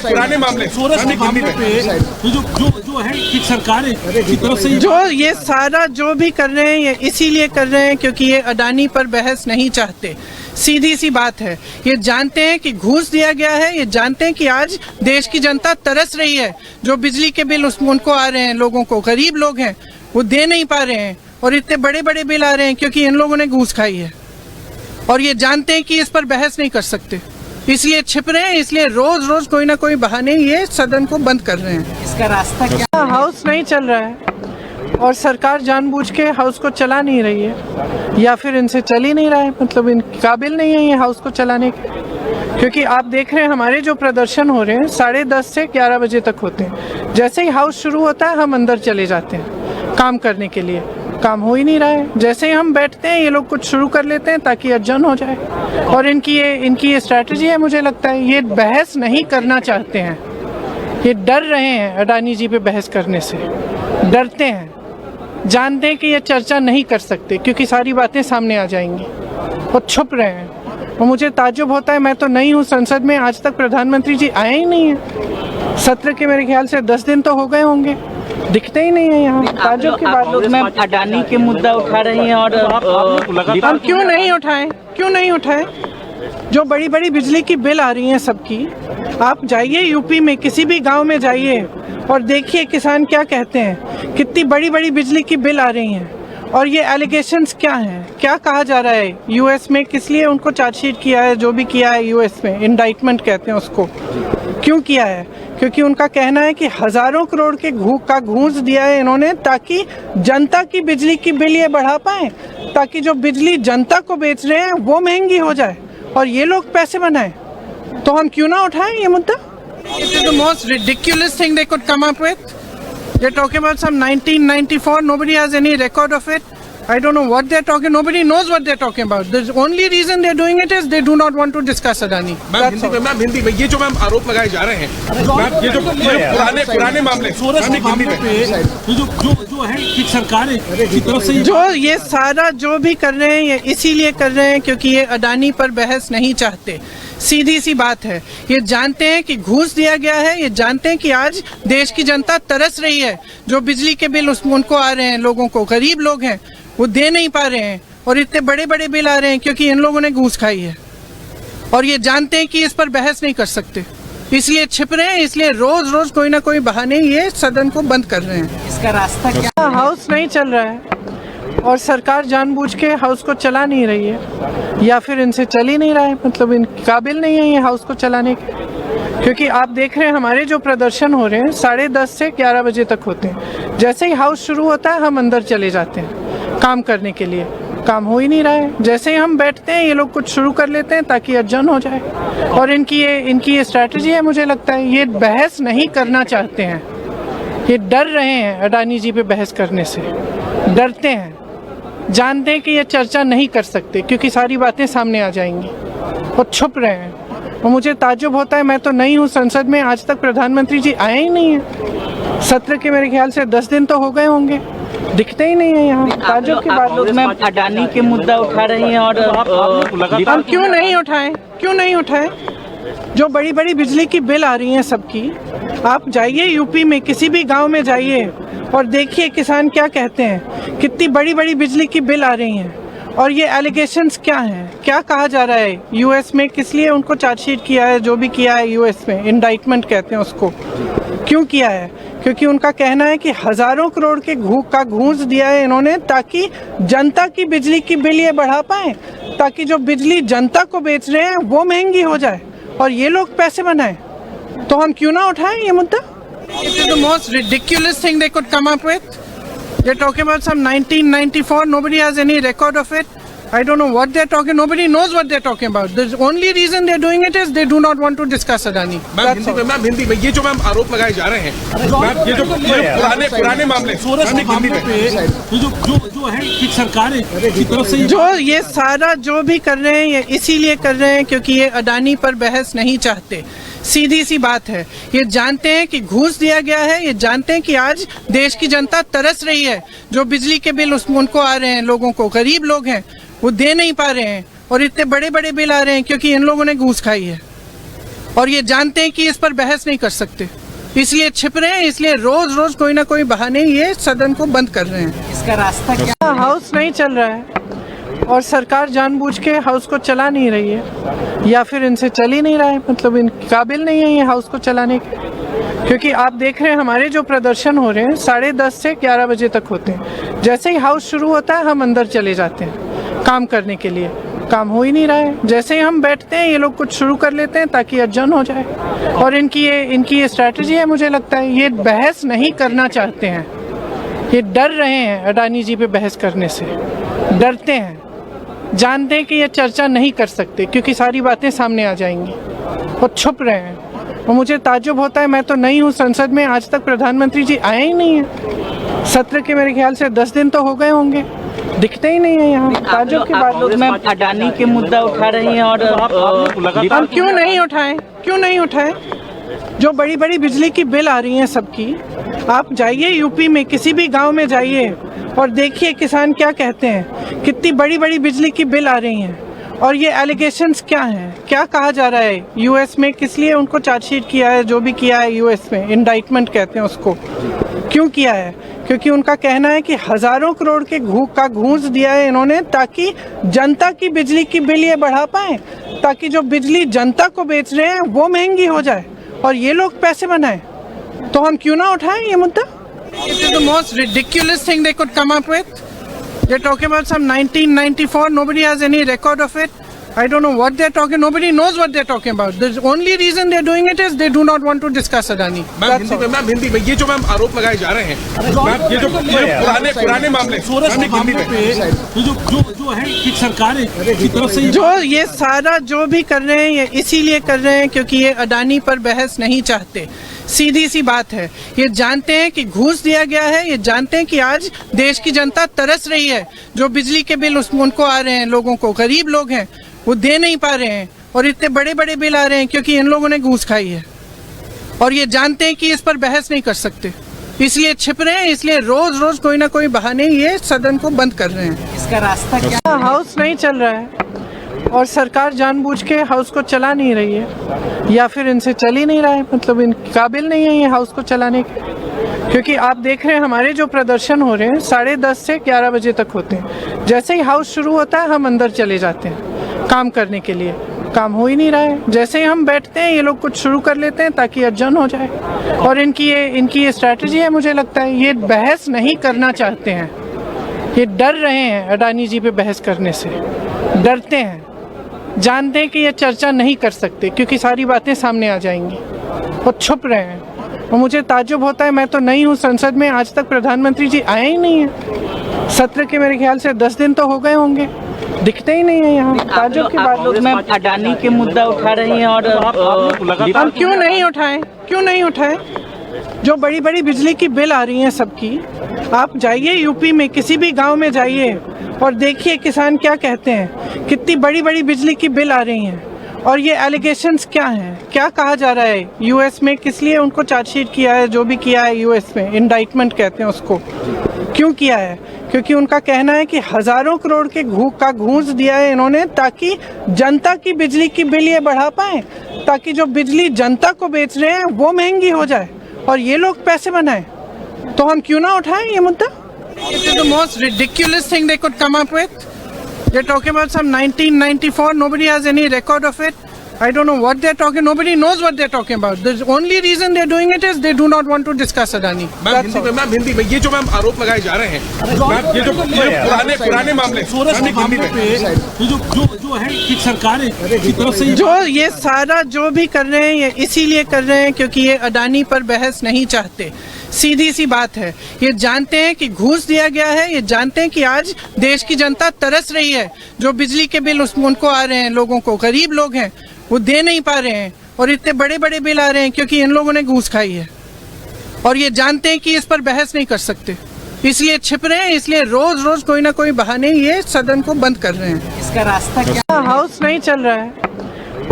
पुराने मामले सोरेस के मामले पे ये जो है कि सरकार की तरफ से जो ये सारा जो भी कर रहे हैं ये इसीलिए कर रहे हैं क्योंकि ये अडानी पर बहस नहीं चाहते। सीधी सी बात है, ये जानते हैं कि घूस दिया गया है, ये जानते हैं कि आज देश की जनता तरस रही है। जो बिजली के बिल उनको आ रहे हैं, लोगों को, गरीब लोग हैं वो दे नहीं पा रहे हैं और इतने बड़े बड़े बिल आ रहे हैं क्योंकि इन लोगों ने घूस खाई है। और ये जानते हैं कि इस पर बहस नहीं कर सकते, इसलिए छिप रहे हैं, इसलिए रोज रोज कोई ना कोई बहाने ये सदन को बंद कर रहे हैं। इसका रास्ता क्या? हाउस नहीं चल रहा है और सरकार जानबूझ के हाउस को चला नहीं रही है, या फिर इनसे चल ही नहीं रहा है, मतलब इन काबिल नहीं है ये हाउस को चलाने के। क्योंकि आप देख रहे हैं हमारे जो प्रदर्शन हो रहे हैं 10:30 से 11 बजे तक होते हैं। जैसे ही हाउस शुरू होता है हम अंदर चले जाते हैं काम करने के लिए। काम हो ही नहीं रहा है। जैसे ही हम बैठते हैं ये लोग कुछ शुरू कर लेते हैं ताकि अर्जन हो जाए। और इनकी ये स्ट्रैटेजी है, मुझे लगता है ये बहस नहीं करना चाहते हैं। ये डर रहे हैं अडानी जी पे बहस करने से, डरते हैं, जानते हैं कि ये चर्चा नहीं कर सकते क्योंकि सारी बातें सामने आ जाएंगी और छुप रहे हैं। और मुझे ताज्जुब होता है, मैं तो नहीं हूँ संसद में, आज तक प्रधानमंत्री जी आए ही नहीं है। सत्र के मेरे ख्याल से 10 दिन तो हो गए होंगे, दिखते ही नहीं है यहाँ। ताज्जुब की बात लोग मैम अडानी के मुद्दा उठा रही हैं और हम क्यों नहीं उठाएं, क्यों नहीं उठाएं? जो बड़ी बड़ी बिजली की बिल आ रही हैं सबकी, आप जाइए यूपी में किसी भी गांव में जाइए और देखिए किसान क्या कहते हैं, कितनी बड़ी बड़ी बिजली की बिल आ रही हैं। और ये एलिगेशंस क्या हैं, क्या कहा जा रहा है यूएस में, किस लिए उनको चार्जशीट किया है, जो भी किया है यूएस में, इंडाइटमेंट कहते हैं उसको, क्यों किया है? क्योंकि उनका कहना है कि हजारों करोड़ के घूस दिया है इन्होंने ताकि जनता की बिजली की बिल ये बढ़ा पाए, ताकि जो बिजली जनता को बेच रहे हैं वो महंगी हो जाए और ये लोग पैसे बनाएं। तो हम क्यों ना उठाएं ये मुद्दा? It is the most ridiculous thing they could come up with. They're talking about some 1994. Nobody has any record of it. I don't know what they're talking. Nobody knows what they're talking about. The only reason they're doing it is they do not want to discuss Adani. Ma'am Hindi में ये जो ma'am आरोप लगाए जा रहे हैं, ma'am ये जो पुराने मामले सोरेश के मामले पे ये जो है कि सरकार की तरफ से जो ये सारा जो भी कर रहे हैं ये इसीलिए कर रहे हैं क्योंकि ये अडानी पर बहस नहीं चाहते। सीधी सी बात है, ये जानते हैं कि घूस दिया गया है, ये जानते हैं कि आज देश की जनता तरस रही है। जो बिजली के बिल उनको आ रहे हैं, लोगों को, गरीब लोग हैं वो दे नहीं पा रहे हैं और इतने बड़े बड़े बिल आ रहे हैं क्योंकि इन लोगों ने घूस खाई है। और ये जानते हैं कि इस पर बहस नहीं कर सकते, इसलिए छिप रहे हैं, इसलिए रोज रोज कोई ना कोई बहाने ये सदन को बंद कर रहे हैं। इसका रास्ता क्या? हाउस नहीं चल रहा है और सरकार जानबूझ के हाउस को चला नहीं रही है, या फिर इनसे चल ही नहीं रहा है, मतलब इन काबिल नहीं है ये हाउस को चलाने के। क्योंकि आप देख रहे हैं हमारे जो प्रदर्शन हो रहे हैं 10:30 से 11 बजे तक होते हैं। जैसे ही हाउस शुरू होता है हम अंदर चले जाते हैं काम करने के लिए, काम हो ही नहीं रहा है। जैसे ही हम बैठते हैं ये लोग कुछ शुरू कर लेते हैं ताकि अर्जन हो जाए। और इनकी ये स्ट्रैटेजी है, मुझे लगता है ये बहस नहीं करना चाहते हैं, ये डर रहे हैं अडानी जी पे बहस करने से, डरते हैं, जानते हैं कि ये चर्चा नहीं कर सकते क्योंकि सारी बातें सामने आ जाएंगी और छुप रहे हैं। और मुझे ताज्जुब होता है, मैं तो नहीं हूँ संसद में, आज तक प्रधानमंत्री जी आए ही नहीं है। सत्र के मेरे ख्याल से 10 दिन तो हो गए होंगे, दिखते ही नहीं है यहाँ। ताज्जुब की बात लोग मैम अडानी के मुद्दा उठा रही हैं और हम क्यों नहीं उठाएं, क्यों नहीं उठाएं? जो बड़ी बड़ी बिजली की बिल आ रही हैं सबकी, आप जाइए यूपी में किसी भी गांव में जाइए और देखिए किसान क्या कहते हैं, कितनी बड़ी बड़ी बिजली की बिल आ रही हैं। और ये एलिगेशंस क्या हैं, क्या कहा जा रहा है यूएस में, किस लिए उनको चार्जशीट किया है, जो भी किया है यूएस में, इंडाइटमेंट कहते हैं उसको, क्यों किया है? क्योंकि उनका कहना है कि हजारों करोड़ के घूस दिया है इन्होंने ताकि जनता की बिजली की बिल ये बढ़ा पाए, ताकि जो बिजली जनता को बेच रहे हैं वो महंगी हो जाए और ये लोग पैसे बनाएं। तो हम क्यों ना उठाएं ये मुद्दा? It is the most ridiculous thing they could come up with. They're talking about some 1994. Nobody has any record of it. I don't know what they're talking. Nobody knows what they're talking about. The only reason they're doing it is they do not want to discuss Adani. Ma'am Hindi में ये जो ma'am आरोप लगाए जा रहे हैं, ma'am ये जो पुराने मामले सोरेश के मामले पे ये जो है कि सरकार की तरफ से जो ये सारा जो भी कर रहे हैं ये इसीलिए कर रहे हैं क्योंकि ये अडानी पर बहस नहीं चाहते। सीधी सी बात है, ये जानते हैं कि घूस दिया गया है, ये जानते हैं कि आज देश की जनता तरस रही है। जो बिजली के बिल उनको आ रहे हैं, लोगों को, गरीब लोग हैं वो दे नहीं पा रहे हैं और इतने बड़े बड़े बिल आ रहे हैं क्योंकि इन लोगों ने घूस खाई है। और ये जानते हैं कि इस पर बहस नहीं कर सकते, इसलिए छिप रहे हैं, इसलिए रोज रोज कोई ना कोई बहाने ये सदन को बंद कर रहे हैं। इसका रास्ता क्या? हाउस नहीं चल रहा है और सरकार जानबूझ के हाउस को चला नहीं रही है, या फिर इनसे चल ही नहीं रहा है, मतलब इन काबिल नहीं है ये हाउस को चलाने के। क्योंकि आप देख रहे हैं हमारे जो प्रदर्शन हो रहे हैं 10:30 से 11 बजे तक होते हैं। जैसे ही हाउस शुरू होता है हम अंदर चले जाते हैं काम करने के लिए, काम हो ही नहीं रहा है। जैसे ही हम बैठते हैं ये लोग कुछ शुरू कर लेते हैं ताकि अर्जन हो जाए। और इनकी ये स्ट्रैटेजी है, मुझे लगता है ये बहस नहीं करना चाहते हैं, ये डर रहे हैं अडानी जी पे बहस करने से, डरते हैं, जानते हैं कि ये चर्चा नहीं कर सकते क्योंकि सारी बातें सामने आ जाएंगी और छुप रहे हैं। और मुझे ताज्जुब होता है, मैं तो नहीं हूँ संसद में, आज तक प्रधानमंत्री जी आए ही नहीं है। सत्र के मेरे ख्याल से 10 दिन तो हो गए होंगे, दिखते ही नहीं है यहाँ। ताज्जुब की बात लोग मैम अडानी के मुद्दा उठा रही हैं और हम क्यों नहीं उठाएं, क्यों नहीं उठाएं? जो बड़ी बड़ी बिजली की बिल आ रही हैं सबकी, आप जाइए यूपी में किसी भी गांव में जाइए और देखिए किसान क्या कहते हैं, कितनी बड़ी बड़ी बिजली की बिल आ रही हैं। और ये एलिगेशंस क्या हैं, क्या कहा जा रहा है यूएस में, किस लिए उनको चार्जशीट किया है, जो भी किया है यूएस में, इंडाइटमेंट कहते हैं उसको, क्यों किया है? क्योंकि उनका कहना है कि हजारों करोड़ के घूस दिया है इन्होंने ताकि जनता की बिजली की बिल ये बढ़ा पाए, ताकि जो बिजली जनता को बेच रहे हैं वो महंगी हो जाए और ये लोग पैसे बनाए। तो हम क्यों ना उठाएं ये मुद्दा? It is the most ridiculous thing they could come up with. They're talking about some 1994. Nobody has any record of it. I don't know what they're talking. Nobody knows what they're talking about. The only reason they're doing it is they do not want to discuss Adani. Ma'am Hindi में ये जो ma'am आरोप लगाए जा रहे हैं, ma'am ये जो पुराने मामले सोरेस के मामले पे जो है कि सरकार की तरफ से जो ये सारा जो भी कर रहे हैं ये इसीलिए कर रहे हैं क्योंकि ये अडानी पर बहस नहीं चाहते। सीधी सी बात है, ये जानते हैं कि घूस दिया गया है, ये जानते हैं कि आज देश की जनता तरस रही है, जो बिजली के बिल उनको आ रहे हैं, लोगों को, गरीब लोग हैं वो दे नहीं पा रहे हैं और इतने बड़े बड़े बिल आ रहे हैं क्योंकि इन लोगों ने घूस खाई है। और ये जानते हैं कि इस पर बहस नहीं कर सकते, इसलिए छिप रहे हैं, इसलिए रोज रोज कोई ना कोई बहाने ये सदन को बंद कर रहे हैं। इसका रास्ता क्या? हाउस नहीं चल रहा है और सरकार जानबूझ के हाउस को चला नहीं रही है, या फिर इनसे चल ही नहीं रहा है, मतलब इन काबिल नहीं है ये हाउस को चलाने के। क्योंकि आप देख रहे हैं हमारे जो प्रदर्शन हो रहे हैं 10:30 से 11 बजे तक होते हैं। जैसे ही हाउस शुरू होता है हम अंदर चले जाते हैं काम करने के लिए, काम हो ही नहीं रहा है। जैसे ही हम बैठते हैं ये लोग कुछ शुरू कर लेते हैं ताकि अर्जन हो जाए। और इनकी ये स्ट्रैटेजी है, मुझे लगता है ये बहस नहीं करना चाहते हैं, ये डर रहे हैं अडानी जी पे बहस करने से, डरते हैं, जानते हैं कि ये चर्चा नहीं कर सकते क्योंकि सारी बातें सामने आ जाएंगी और छुप रहे हैं। और मुझे ताज्जुब होता है, मैं तो नहीं हूँ संसद में, आज तक प्रधानमंत्री जी आए ही नहीं है। सत्र के मेरे ख्याल से 10 दिन तो हो गए होंगे, दिखते ही नहीं है यहाँ। ताज्जुब की बात। लोग मैम अडानी के मुद्दा उठा रही हैं और हम क्यों नहीं उठाएं, क्यों नहीं उठाएं? जो बड़ी बड़ी बिजली की बिल आ रही हैं सबकी, आप जाइए यूपी में किसी भी गांव में जाइए और देखिए किसान क्या कहते हैं, कितनी बड़ी बड़ी बिजली की बिल आ रही हैं। और ये एलिगेशंस क्या हैं, क्या कहा जा रहा है यूएस में, किस लिए उनको चार्जशीट किया है, जो भी किया है यूएस में, इंडाइटमेंट कहते हैं उसको, क्यों किया है? क्योंकि उनका कहना है कि हजारों करोड़ के घूस दिया है इन्होंने ताकि जनता की बिजली की बिल ये बढ़ा पाए, ताकि जो बिजली जनता को बेच रहे हैं वो महंगी हो जाए और ये लोग पैसे बनाए। तो हम क्यों ना उठाएं ये मुद्दा? It is the most ridiculous thing they could come up with. They're talking about some 1994. Nobody has any record of it. I don't know what they're talking. Nobody knows what they're talking about. The only reason they're doing it is they do not want to discuss Adani. Ma'am Hindi में ये जो ma'am आरोप लगाए जा रहे हैं, ma'am ये जो पुराने मामले सोरेस के मामले पे जो है कि सरकार की तरफ से जो ये सारा जो भी कर रहे हैं ये इसीलिए कर रहे हैं क्योंकि ये अडानी पर बहस नहीं चाहते। सीधी सी बात है, ये जानते हैं कि घूस दिया गया है, ये जानते हैं कि आज देश की जनता तरस रही है, जो बिजली के बिल उनको आ रहे हैं, लोगों को, गरीब लोग हैं वो दे नहीं पा रहे हैं और इतने बड़े बड़े बिल आ रहे हैं क्योंकि इन लोगों ने घूस खाई है। और ये जानते हैं कि इस पर बहस नहीं कर सकते, इसलिए छिप रहे हैं, इसलिए रोज रोज कोई ना कोई बहाने ये सदन को बंद कर रहे हैं। इसका रास्ता क्या? हाउस नहीं चल रहा है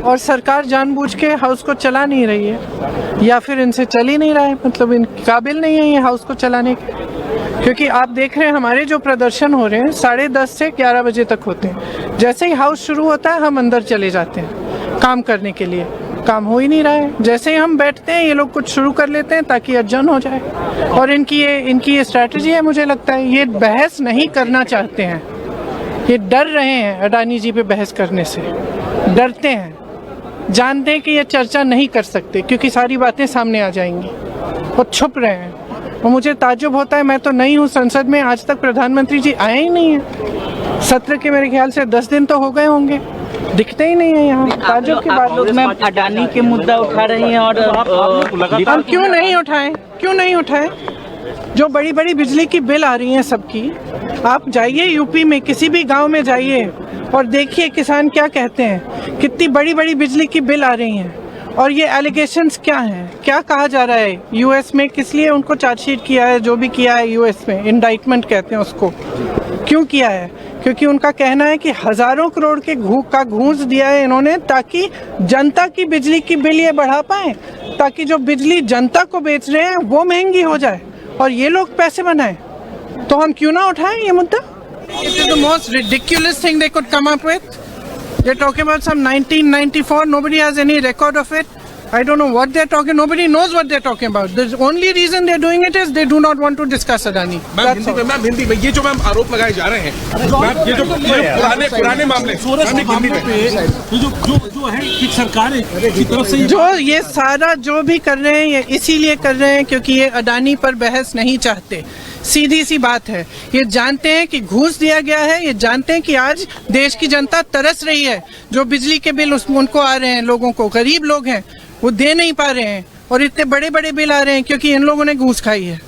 और सरकार जानबूझ के हाउस को चला नहीं रही है, या फिर इनसे चल ही नहीं रहा है, मतलब इन काबिल नहीं है ये हाउस को चलाने के। क्योंकि आप देख रहे हैं हमारे जो प्रदर्शन हो रहे हैं 10:30 से 11 बजे तक होते हैं। जैसे ही हाउस शुरू होता है हम अंदर चले जाते हैं काम करने के लिए, काम हो ही नहीं रहा है। जैसे ही हम बैठते हैं ये लोग कुछ शुरू कर लेते हैं ताकि अर्जन हो जाए। और इनकी ये स्ट्रैटेजी है, मुझे लगता है ये बहस नहीं करना चाहते हैं, ये डर रहे हैं अडानी जी पे बहस करने से, डरते हैं, जानते हैं कि ये चर्चा नहीं कर सकते क्योंकि सारी बातें सामने आ जाएंगी और छुप रहे हैं। और मुझे ताज्जुब होता है, मैं तो नहीं हूँ संसद में, आज तक प्रधानमंत्री जी आए ही नहीं है। सत्र के मेरे ख्याल से 10 दिन तो हो गए होंगे, दिखते ही नहीं है यहाँ। ताज्जुब की बात। लोग मैम अडानी के मुद्दा उठा रही हैं और हम क्यों नहीं उठाएं, क्यों नहीं उठाएं? जो बड़ी बड़ी बिजली की बिल आ रही हैं सबकी, आप जाइए यूपी में किसी भी गांव में जाइए और देखिए किसान क्या कहते हैं, कितनी बड़ी बड़ी बिजली की बिल आ रही हैं। और ये एलिगेशंस क्या हैं, क्या कहा जा रहा है यूएस में, किस लिए उनको चार्जशीट किया है, जो भी किया है यूएस में, इंडाइटमेंट कहते हैं उसको, क्यों किया है? क्योंकि उनका कहना है कि हजारों करोड़ के घूस दिया है इन्होंने ताकि जनता की बिजली की बिल ये बढ़ा पाए, ताकि जो बिजली जनता को बेच रहे हैं वो महंगी हो जाए और ये लोग पैसे बनाएं। तो हम क्यों ना उठाएं ये मुद्दा? It is the most ridiculous thing they could come up with. They're talking about some 1994. Nobody has any record of it. I don't know what they're talking. Nobody knows what they're talking about. The only reason they're doing it is they do not want to discuss Adani. Ma'am Hindi में ये जो ma'am आरोप लगाए जा रहे हैं, ma'am ये जो पुराने मामले पे जो है कि सरकार की तरफ से जो ये सारा जो भी कर रहे हैं ये इसीलिए कर रहे हैं क्योंकि ये अडानी पर बहस नहीं चाहते। सीधी सी बात है, ये जानते हैं कि घूस दिया गया है, ये जानते हैं कि आज देश की जनता तरस रही है। जो बिजली के बिल उनको आ रहे हैं, लोगों को, गरीब लोग हैं वो दे नहीं पा रहे हैं और इतने बड़े बड़े बिल आ रहे हैं क्योंकि इन लोगों ने घूस खाई है।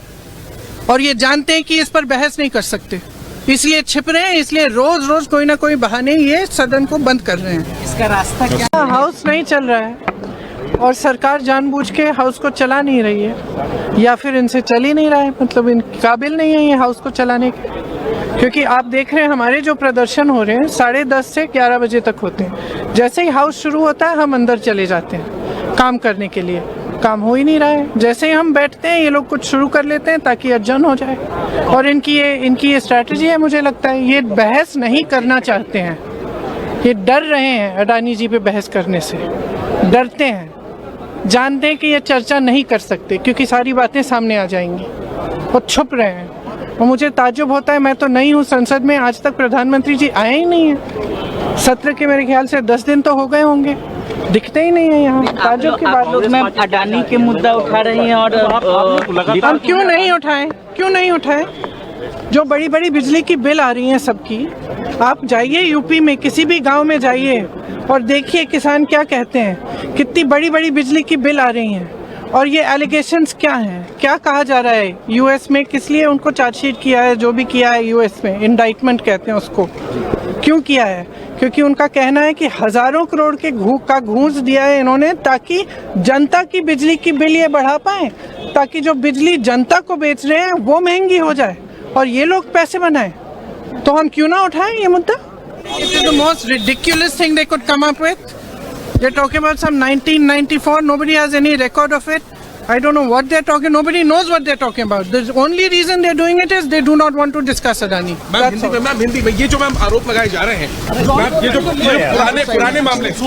और ये जानते हैं कि इस पर बहस नहीं कर सकते, इसलिए छिप रहे हैं, इसलिए रोज रोज कोई ना कोई बहाने ये सदन को बंद कर रहे हैं। इसका रास्ता क्या? हाउस नहीं चल रहा है और सरकार जानबूझ के हाउस को चला नहीं रही है या फिर इनसे चल ही नहीं रहा है, मतलब इन काबिल नहीं है ये हाउस को चलाने के। क्योंकि आप देख रहे हैं हमारे जो प्रदर्शन हो रहे हैं 10:30 से 11 बजे तक होते हैं। जैसे ही हाउस शुरू होता है हम अंदर चले जाते हैं काम करने के लिए। काम हो ही नहीं रहा है। जैसे ही हम बैठते हैं ये लोग कुछ शुरू कर लेते हैं ताकि अर्जन हो जाए। और इनकी ये स्ट्रैटेजी है, मुझे लगता है ये बहस नहीं करना चाहते हैं, ये डर रहे हैं अडानी जी पे बहस करने से, डरते हैं, जानते हैं कि ये चर्चा नहीं कर सकते क्योंकि सारी बातें सामने आ जाएंगी और छुप रहे हैं। और मुझे ताज्जुब होता है, मैं तो नहीं हूँ संसद में, आज तक प्रधानमंत्री जी आए ही नहीं है। सत्र के मेरे ख्याल से 10 दिन तो हो गए होंगे, दिखते ही नहीं है यहाँ। ताज्जुब की बात। लोग मैम अडानी के मुद्दा उठा रही हैं और हम क्यों नहीं उठाएं? क्यों नहीं उठाएं? जो बड़ी बड़ी बिजली की बिल आ रही हैं सबकी, आप जाइए यूपी में किसी भी गांव में जाइए और देखिए किसान क्या कहते हैं, कितनी बड़ी बड़ी बिजली की बिल आ रही हैं। और ये एलिगेशंस क्या हैं, क्या कहा जा रहा है यूएस में, किस लिए उनको चार्जशीट किया है, जो भी किया है यूएस में, इंडाइटमेंट कहते हैं उसको, क्यों किया है? क्योंकि उनका कहना है कि हजारों करोड़ के घूस दिया है इन्होंने ताकि जनता की बिजली की बिल ये बढ़ा पाए, ताकि जो बिजली जनता को बेच रहे हैं वो महंगी हो जाए और ये लोग पैसे बनाएं। तो हम क्यों ना उठाएं ये मुद्दा? It is the most ridiculous thing they could come up with. They're talking about some 1994. Nobody has any record of it. I don't know what they're talking. Nobody knows what they're talking about. The only reason they're doing it is they do not want to discuss Adani. Ma'am Hindi में ये जो ma'am आरोप लगाए जा रहे हैं, ma'am ये जो पुराने मामले पे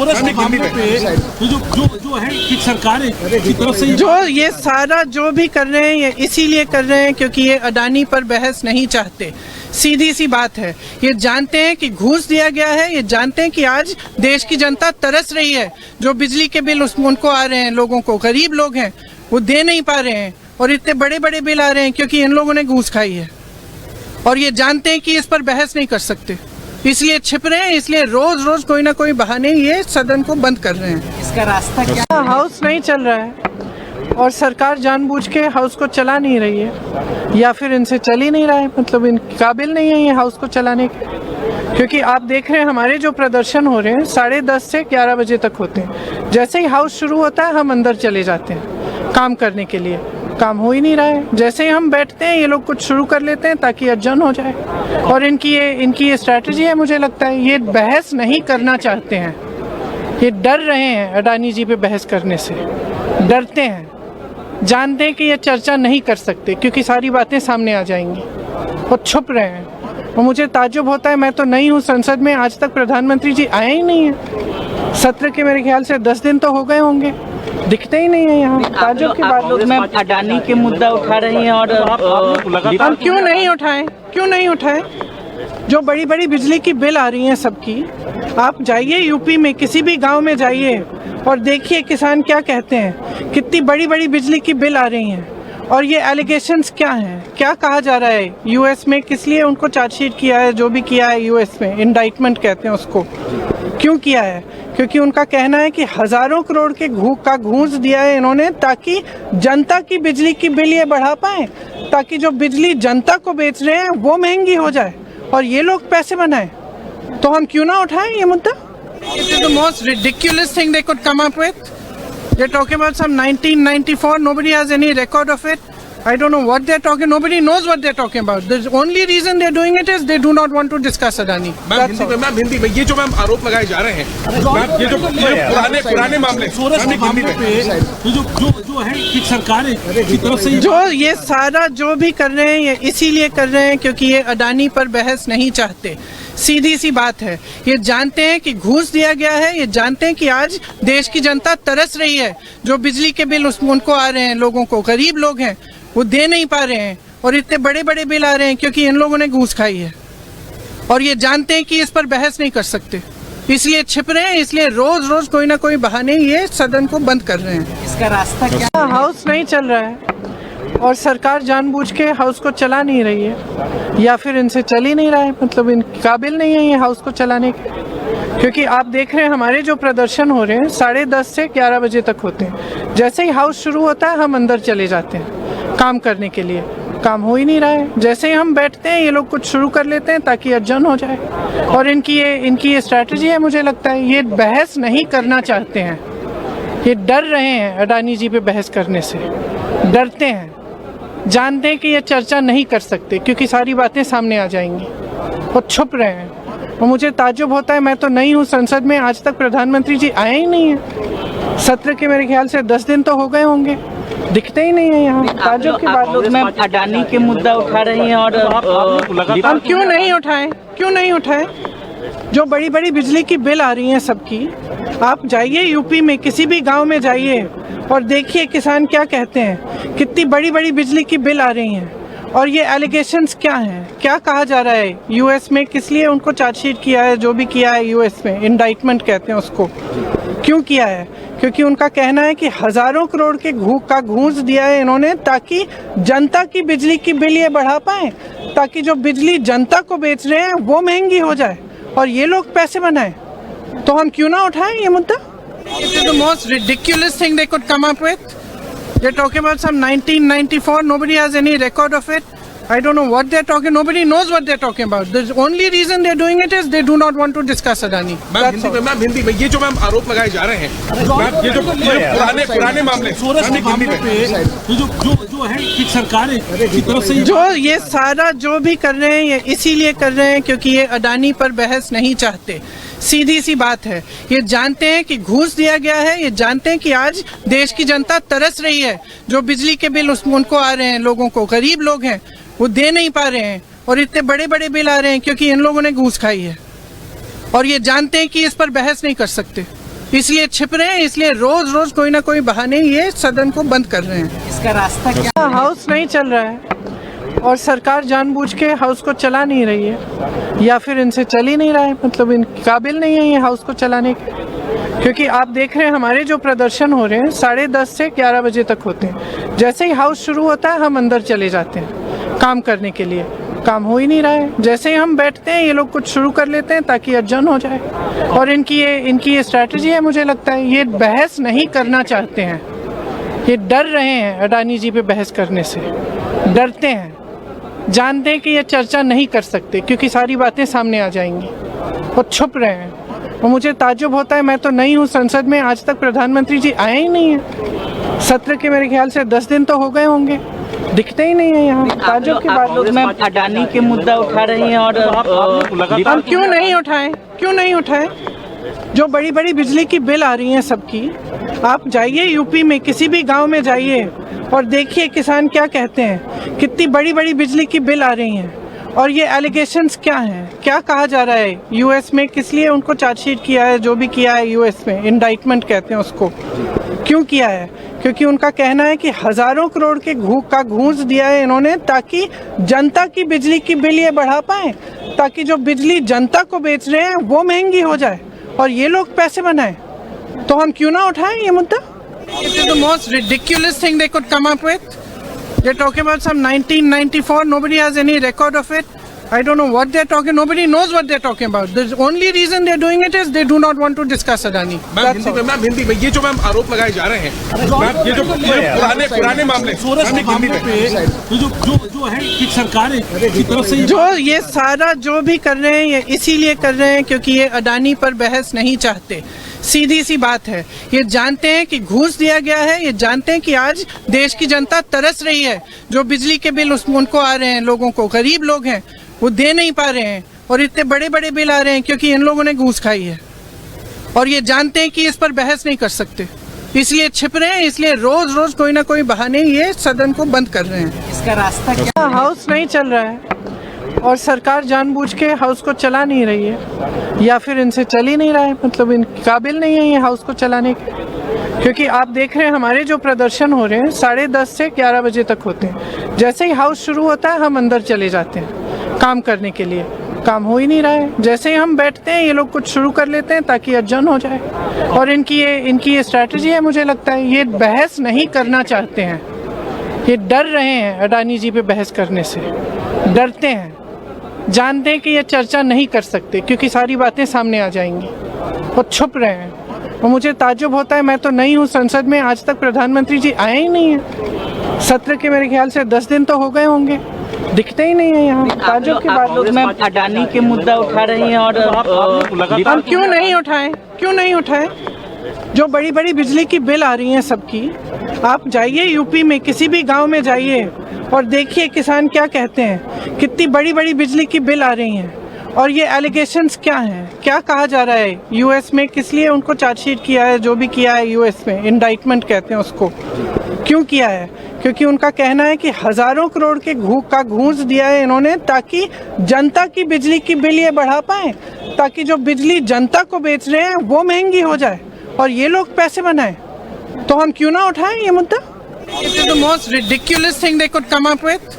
जो है कि सरकार की तरफ से जो ये सारा जो भी कर रहे हैं ये इसीलिए कर रहे हैं क्योंकि ये अडानी पर बहस नहीं चाहते। सीधी सी बात है, ये जानते हैं कि घूस दिया गया है, ये जानते हैं कि आज देश की जनता तरस रही है। जो बिजली के बिल उनको आ रहे हैं, लोगों को, गरीब लोग हैं वो दे नहीं पा रहे हैं और इतने बड़े बड़े बिल आ रहे हैं क्योंकि इन लोगों ने घूस खाई है। और ये जानते हैं कि इस पर बहस नहीं कर सकते, इसलिए छिप रहे हैं, इसलिए रोज रोज कोई ना कोई बहाने ये सदन को बंद कर रहे हैं। इसका रास्ता क्या? हाउस नहीं चल रहा है और सरकार जानबूझ के हाउस को चला नहीं रही है या फिर इनसे चल ही नहीं रहा है, मतलब इन काबिल नहीं है ये हाउस को चलाने के। क्योंकि आप देख रहे हैं हमारे जो प्रदर्शन हो रहे हैं 10:30 से 11 बजे तक होते हैं। जैसे ही हाउस शुरू होता है हम अंदर चले जाते हैं काम करने के लिए। काम हो ही नहीं रहा है। जैसे ही हम बैठते हैं ये लोग कुछ शुरू कर लेते हैं ताकि अर्जन हो जाए। और इनकी ये स्ट्रैटेजी है, मुझे लगता है ये बहस नहीं करना चाहते हैं, ये डर रहे हैं अडानी जी पे बहस करने से, डरते हैं, जानते हैं कि ये चर्चा नहीं कर सकते क्योंकि सारी बातें सामने आ जाएंगी और छुप रहे हैं। और मुझे ताज्जुब होता है, मैं तो नहीं हूँ संसद में, आज तक प्रधानमंत्री जी आए ही नहीं है। सत्र के मेरे ख्याल से 10 दिन तो हो गए होंगे, दिखते ही नहीं है यहाँ। ताज्जुब की बात। लोग मैम अडानी के मुद्दा उठा रही हैं और हम क्यों नहीं उठाएं? क्यों नहीं उठाएं? जो बड़ी बड़ी बिजली की बिल आ रही हैं सबकी, आप जाइए यूपी में किसी भी गांव में जाइए और देखिए किसान क्या कहते हैं, कितनी बड़ी बड़ी बिजली की बिल आ रही हैं। और ये एलिगेशंस क्या हैं, क्या कहा जा रहा है यूएस में, किस लिए उनको चार्जशीट किया है, जो भी किया है यूएस में, इंडाइटमेंट कहते हैं उसको, क्यों किया है? क्योंकि उनका कहना है कि हजारों करोड़ के घूस दिया है इन्होंने ताकि जनता की बिजली की बिल ये बढ़ा पाए, ताकि जो बिजली जनता को बेच रहे हैं वो महंगी हो जाए और ये लोग पैसे बनाएं। तो हम क्यों ना उठाएं ये मुद्दा? It is the most ridiculous thing they could come up with. They're talking about some 1994. Nobody has any record of it. I don't know what they're talking. Nobody knows what they're talking about. The only reason they're doing it is they do not want to discuss Adani. Ma'am Hindi में ये जो ma'am आरोप लगाए जा रहे हैं ma'am ये जो पुराने मामले सोरेश के मामले पे ये जो है कि सरकार की तरफ से जो ये सारा जो भी कर रहे हैं ये इसीलिए कर रहे हैं क्योंकि ये अडानी पर बहस नहीं चाहते। सीधी सी बात है, ये जानते हैं कि घूस दिया गया है, ये जानते हैं कि आज देश की जनता तरस रही है। जो बिजली के बिल उनको आ रहे हैं, लोगों को, गरीब लोग हैं वो दे नहीं पा रहे हैं, और इतने बड़े बड़े बिल आ रहे हैं क्योंकि इन लोगों ने घूस खाई है। और ये जानते हैं कि इस पर बहस नहीं कर सकते, इसलिए छिप रहे हैं, इसलिए रोज रोज कोई ना कोई बहाने ये सदन को बंद कर रहे हैं। इसका रास्ता क्या? हाउस नहीं चल रहा है और सरकार जानबूझ के हाउस को चला नहीं रही है, या फिर इनसे चल ही नहीं रहा है, मतलब इन काबिल नहीं है ये हाउस को चलाने के। क्योंकि आप देख रहे हैं हमारे जो प्रदर्शन हो रहे हैं 10:30 से 11 बजे तक होते हैं। जैसे ही हाउस शुरू होता है हम अंदर चले जाते हैं काम करने के लिए, काम हो ही नहीं रहा है। जैसे ही हम बैठते हैं ये लोग कुछ शुरू कर लेते हैं ताकि अर्जन हो जाए, और इनकी ये स्ट्रैटेजी है। मुझे लगता है ये बहस नहीं करना चाहते हैं, ये डर रहे हैं अडानी जी पे बहस करने से, डरते हैं, जानते हैं कि ये चर्चा नहीं कर सकते क्योंकि सारी बातें सामने आ जाएंगी, और छुप रहे हैं। और मुझे ताज्जुब होता है, मैं तो नई हूँ संसद में, आज तक प्रधानमंत्री जी आए ही नहीं है। सत्र के मेरे ख्याल से 10 दिन तो हो गए होंगे, दिखते ही नहीं है यहाँ। ताज्जुब की बात। लोग मैम अडानी के मुद्दा उठा रही हैं और हम क्यों नहीं उठाएं? जो बड़ी बड़ी बिजली की बिल आ रही हैं सबकी, आप जाइए यूपी में किसी भी गांव में जाइए और देखिए किसान क्या कहते हैं, कितनी बड़ी बड़ी बिजली की बिल आ रही हैं। और ये एलिगेशंस क्या हैं, क्या कहा जा रहा है यूएस में, किस लिए उनको चार्जशीट किया है, जो भी किया है यूएस में, इंडाइटमेंट कहते हैं उसको, क्यों किया है? क्योंकि उनका कहना है कि हजारों करोड़ के घूस दिया है इन्होंने ताकि जनता की बिजली की बिल ये बढ़ा पाए, ताकि जो बिजली जनता को बेच रहे हैं वो महंगी हो जाए और ये लोग पैसे बनाए। तो हम क्यों ना उठाएं ये मुद्दा? It is the most ridiculous thing they could come up with. They're talking about some 1994. Nobody has any record of it. I don't know what they're talking. Nobody knows what they're talking about. The only reason they're doing it is they do not want to discuss Adani. Ma'am Hindi में ये जो ma'am आरोप लगाए जा रहे हैं ma'am ये जो पुराने मामले सोरेश के मामले पे ये जो है कि सरकार की तरफ से जो ये सारा जो भी कर रहे हैं ये इसीलिए कर रहे हैं क्योंकि ये अडानी पर बहस नहीं चाहते। सीधी सी बात है, ये जानते हैं कि घूस दिया गया है, ये जानते हैं कि आज देश की जनता तरस रही है। जो बिजली के बिल उनको आ रहे हैं, लोगों को, गरीब लोग हैं वो दे नहीं पा रहे हैं, और इतने बड़े बड़े बिल आ रहे हैं क्योंकि इन लोगों ने घूस खाई है। और ये जानते हैं कि इस पर बहस नहीं कर सकते, इसलिए छिप रहे हैं, इसलिए रोज रोज कोई ना कोई बहाने ये सदन को बंद कर रहे हैं। इसका रास्ता क्या? हाउस नहीं चल रहा है और सरकार जानबूझ के हाउस को चला नहीं रही है, या फिर इनसे चल ही नहीं रहा है, मतलब इन काबिल नहीं है ये हाउस को चलाने के। क्योंकि आप देख रहे हैं हमारे जो प्रदर्शन हो रहे हैं 10:30 से 11 बजे तक होते हैं। जैसे ही हाउस शुरू होता है हम अंदर चले जाते हैं काम करने के लिए, काम हो ही नहीं रहा है। जैसे ही हम बैठते हैं ये लोग कुछ शुरू कर लेते हैं ताकि अर्जन हो जाए, और इनकी ये स्ट्रैटेजी है। मुझे लगता है ये बहस नहीं करना चाहते हैं, ये डर रहे हैं अडानी जी पे बहस करने से, डरते हैं, जानते हैं कि ये चर्चा नहीं कर सकते क्योंकि सारी बातें सामने आ जाएंगी, और छुप रहे हैं। और मुझे ताज्जुब होता है, मैं तो नई हूँ संसद में, आज तक प्रधानमंत्री जी आए ही नहीं है। सत्र के मेरे ख्याल से 10 दिन तो हो गए होंगे, दिखते ही नहीं है यहाँ। ताज्जुब की बात। लोग मैम अडानी के मुद्दा उठा रही हैं और हम क्यों नहीं उठाएं? जो बड़ी बड़ी बिजली की बिल आ रही हैं सबकी, आप जाइए यूपी में किसी भी गांव में जाइए और देखिए किसान क्या कहते हैं, कितनी बड़ी बड़ी बिजली की बिल आ रही हैं। और ये एलिगेशंस क्या हैं, क्या कहा जा रहा है यूएस में, किस लिए उनको चार्जशीट किया है, जो भी किया है यूएस में, इंडाइटमेंट कहते हैं उसको, क्यों किया है? क्योंकि उनका कहना है कि हजारों करोड़ के घूस दिया है इन्होंने ताकि जनता की बिजली की बिल ये बढ़ा पाए, ताकि जो बिजली जनता को बेच रहे हैं वो महंगी हो जाए और ये लोग पैसे बनाए। तो हम क्यों ना उठाएं ये मुद्दा? It is the most ridiculous thing they could come up with. They're talking about some 1994. Nobody has any record of it. I don't know what they're talking. Nobody knows what they're talking about. The only reason they're doing it is they do not want to discuss Adani. Ma'am Hindi में ये जो ma'am आरोप लगाए जा रहे हैं ma'am ये जो पुराने मामले सोरेश के मामले पे ये जो है कि सरकार की तरफ से जो ये सारा जो भी कर रहे हैं ये इसीलिए कर रहे हैं क्योंकि ये अडानी पर बहस नहीं चाहते। सीधी सी बात है। ये जानते हैं कि घूस दिया गया है, ये जानते हैं कि आज देश की जनता तरस रही है। जो बिजली के बिल उनको आ रहे हैं, लोगों को, गरीब लोग हैं, वो दे नहीं पा रहे हैं और इतने बड़े बड़े बिल आ रहे हैं क्योंकि इन लोगों ने घूस खाई है। और ये जानते हैं कि इस पर बहस नहीं कर सकते, इसलिए छिप रहे हैं, इसलिए रोज रोज कोई ना कोई बहाने ये सदन को बंद कर रहे हैं। इसका रास्ता क्या? हाउस नहीं चल रहा है और सरकार जानबूझ के हाउस को चला नहीं रही है, या फिर इनसे चल ही नहीं रहा है, मतलब इन काबिल नहीं है ये हाउस को चलाने के। क्योंकि आप देख रहे हैं हमारे जो प्रदर्शन हो रहे हैं 10:30 से 11 बजे तक होते हैं। जैसे ही हाउस शुरू होता है हम अंदर चले जाते हैं काम करने के लिए। काम हो ही नहीं रहा है। जैसे ही हम बैठते हैं ये लोग कुछ शुरू कर लेते हैं ताकि अर्जन हो जाए। और इनकी ये स्ट्रैटेजी है, मुझे लगता है ये बहस नहीं करना चाहते हैं, ये डर रहे हैं अडानी जी पे बहस करने से, डरते हैं, जानते हैं कि ये चर्चा नहीं कर सकते क्योंकि सारी बातें सामने आ जाएंगी और छुप रहे हैं। और मुझे ताज्जुब होता है, मैं तो नहीं हूँ संसद में, आज तक प्रधानमंत्री जी आए ही नहीं है। सत्र के मेरे ख्याल से 10 दिन तो हो गए होंगे, दिखते ही नहीं है यहाँ। ताज्जुब की बात। लोग मैम अडानी के मुद्दा उठा रही हैं और हम क्यों नहीं उठाएं? जो बड़ी बड़ी बिजली की बिल आ रही हैं सबकी, आप जाइए यूपी में, किसी भी गांव में जाइए और देखिए किसान क्या कहते हैं, कितनी बड़ी बड़ी बिजली की बिल आ रही हैं। और ये एलिगेशंस क्या हैं, क्या कहा जा रहा है यूएस में, किस लिए उनको चार्जशीट किया है, जो भी किया है यूएस में, इंडाइटमेंट कहते हैं उसको, क्यों किया है? क्योंकि उनका कहना है कि हजारों करोड़ के घूस दिया है इन्होंने ताकि जनता की बिजली की बिल ये बढ़ा पाए, ताकि जो बिजली जनता को बेच रहे हैं वो महंगी हो जाए और ये लोग पैसे बनाएं। तो हम क्यों ना उठाएं ये मुद्दा? It is the most ridiculous thing they could come up with.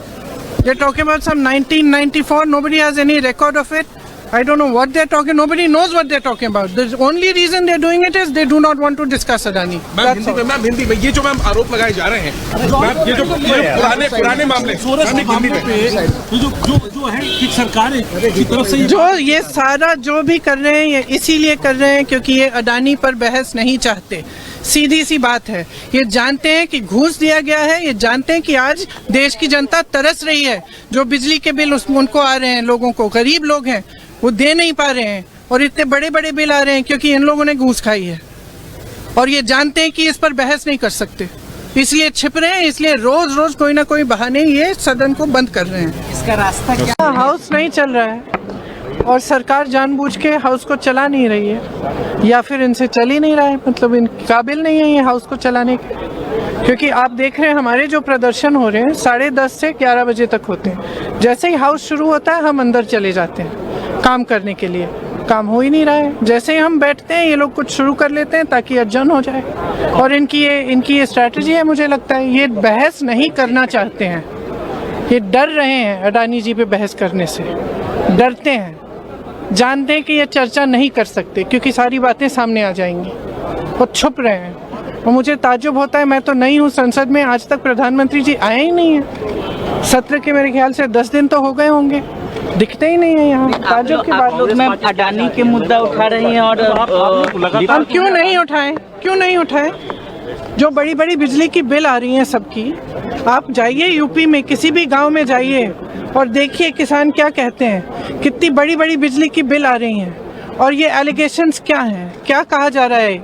They're talking about some 1994. Nobody has any record of it. I don't know what they're talking. Nobody knows what they're talking about. The only reason they're doing it is they do not want to discuss Adani. Ma'am Hindi में ये जो ma'am आरोप लगाए जा रहे हैं, ma'am ये जो पुराने मामले पे जो है कि सरकार की तरफ से जो ये सारा जो भी कर रहे हैं ये इसीलिए कर रहे हैं क्योंकि ये अडानी पर बहस नहीं चाहते। सीधी सी बात है। ये जानते हैं कि घूस दिया गया है, ये जानते हैं कि आज देश की जनता तरस रही है। जो बिजली के बिल उनको आ रहे हैं, लोगों को, गरीब लोग हैं, वो दे नहीं पा रहे हैं और इतने बड़े बड़े बिल आ रहे हैं क्योंकि इन लोगों ने घूस खाई है। और ये जानते हैं कि इस पर बहस नहीं कर सकते, इसलिए छिप रहे हैं, इसलिए रोज रोज कोई ना कोई बहाने ये सदन को बंद कर रहे हैं। इसका रास्ता क्या? हाउस नहीं चल रहा है और सरकार जानबूझ के हाउस को चला नहीं रही है, या फिर इनसे चल ही नहीं रहा है, मतलब इन काबिल नहीं है ये हाउस को चलाने के। क्योंकि आप देख रहे हैं हमारे जो प्रदर्शन हो रहे हैं 10:30 से 11 बजे तक होते हैं। जैसे ही हाउस शुरू होता है हम अंदर चले जाते हैं काम करने के लिए। काम हो ही नहीं रहा है। जैसे ही हम बैठते हैं ये लोग कुछ शुरू कर लेते हैं ताकि अर्जन हो जाए। और इनकी ये स्ट्रैटेजी है, मुझे लगता है ये बहस नहीं करना चाहते हैं, ये डर रहे हैं अडानी जी पे बहस करने से, डरते हैं, जानते हैं कि ये चर्चा नहीं कर सकते क्योंकि सारी बातें सामने आ जाएंगी और छुप रहे हैं। और मुझे ताज्जुब होता है, मैं तो नहीं हूँ संसद में, आज तक प्रधानमंत्री जी आए ही नहीं है। सत्र के मेरे ख्याल से 10 दिन तो हो गए होंगे, दिखते ही नहीं है यहाँ। ताज्जुब की बात। लोग मैम अडानी के मुद्दा उठा रही हैं और हम क्यों नहीं उठाएं? जो बड़ी बड़ी बिजली की बिल आ रही हैं सबकी, आप जाइए यूपी में, किसी भी गांव में जाइए और देखिए किसान क्या कहते हैं, कितनी बड़ी बड़ी बिजली की बिल आ रही हैं। और ये एलिगेशंस क्या हैं, क्या कहा जा रहा है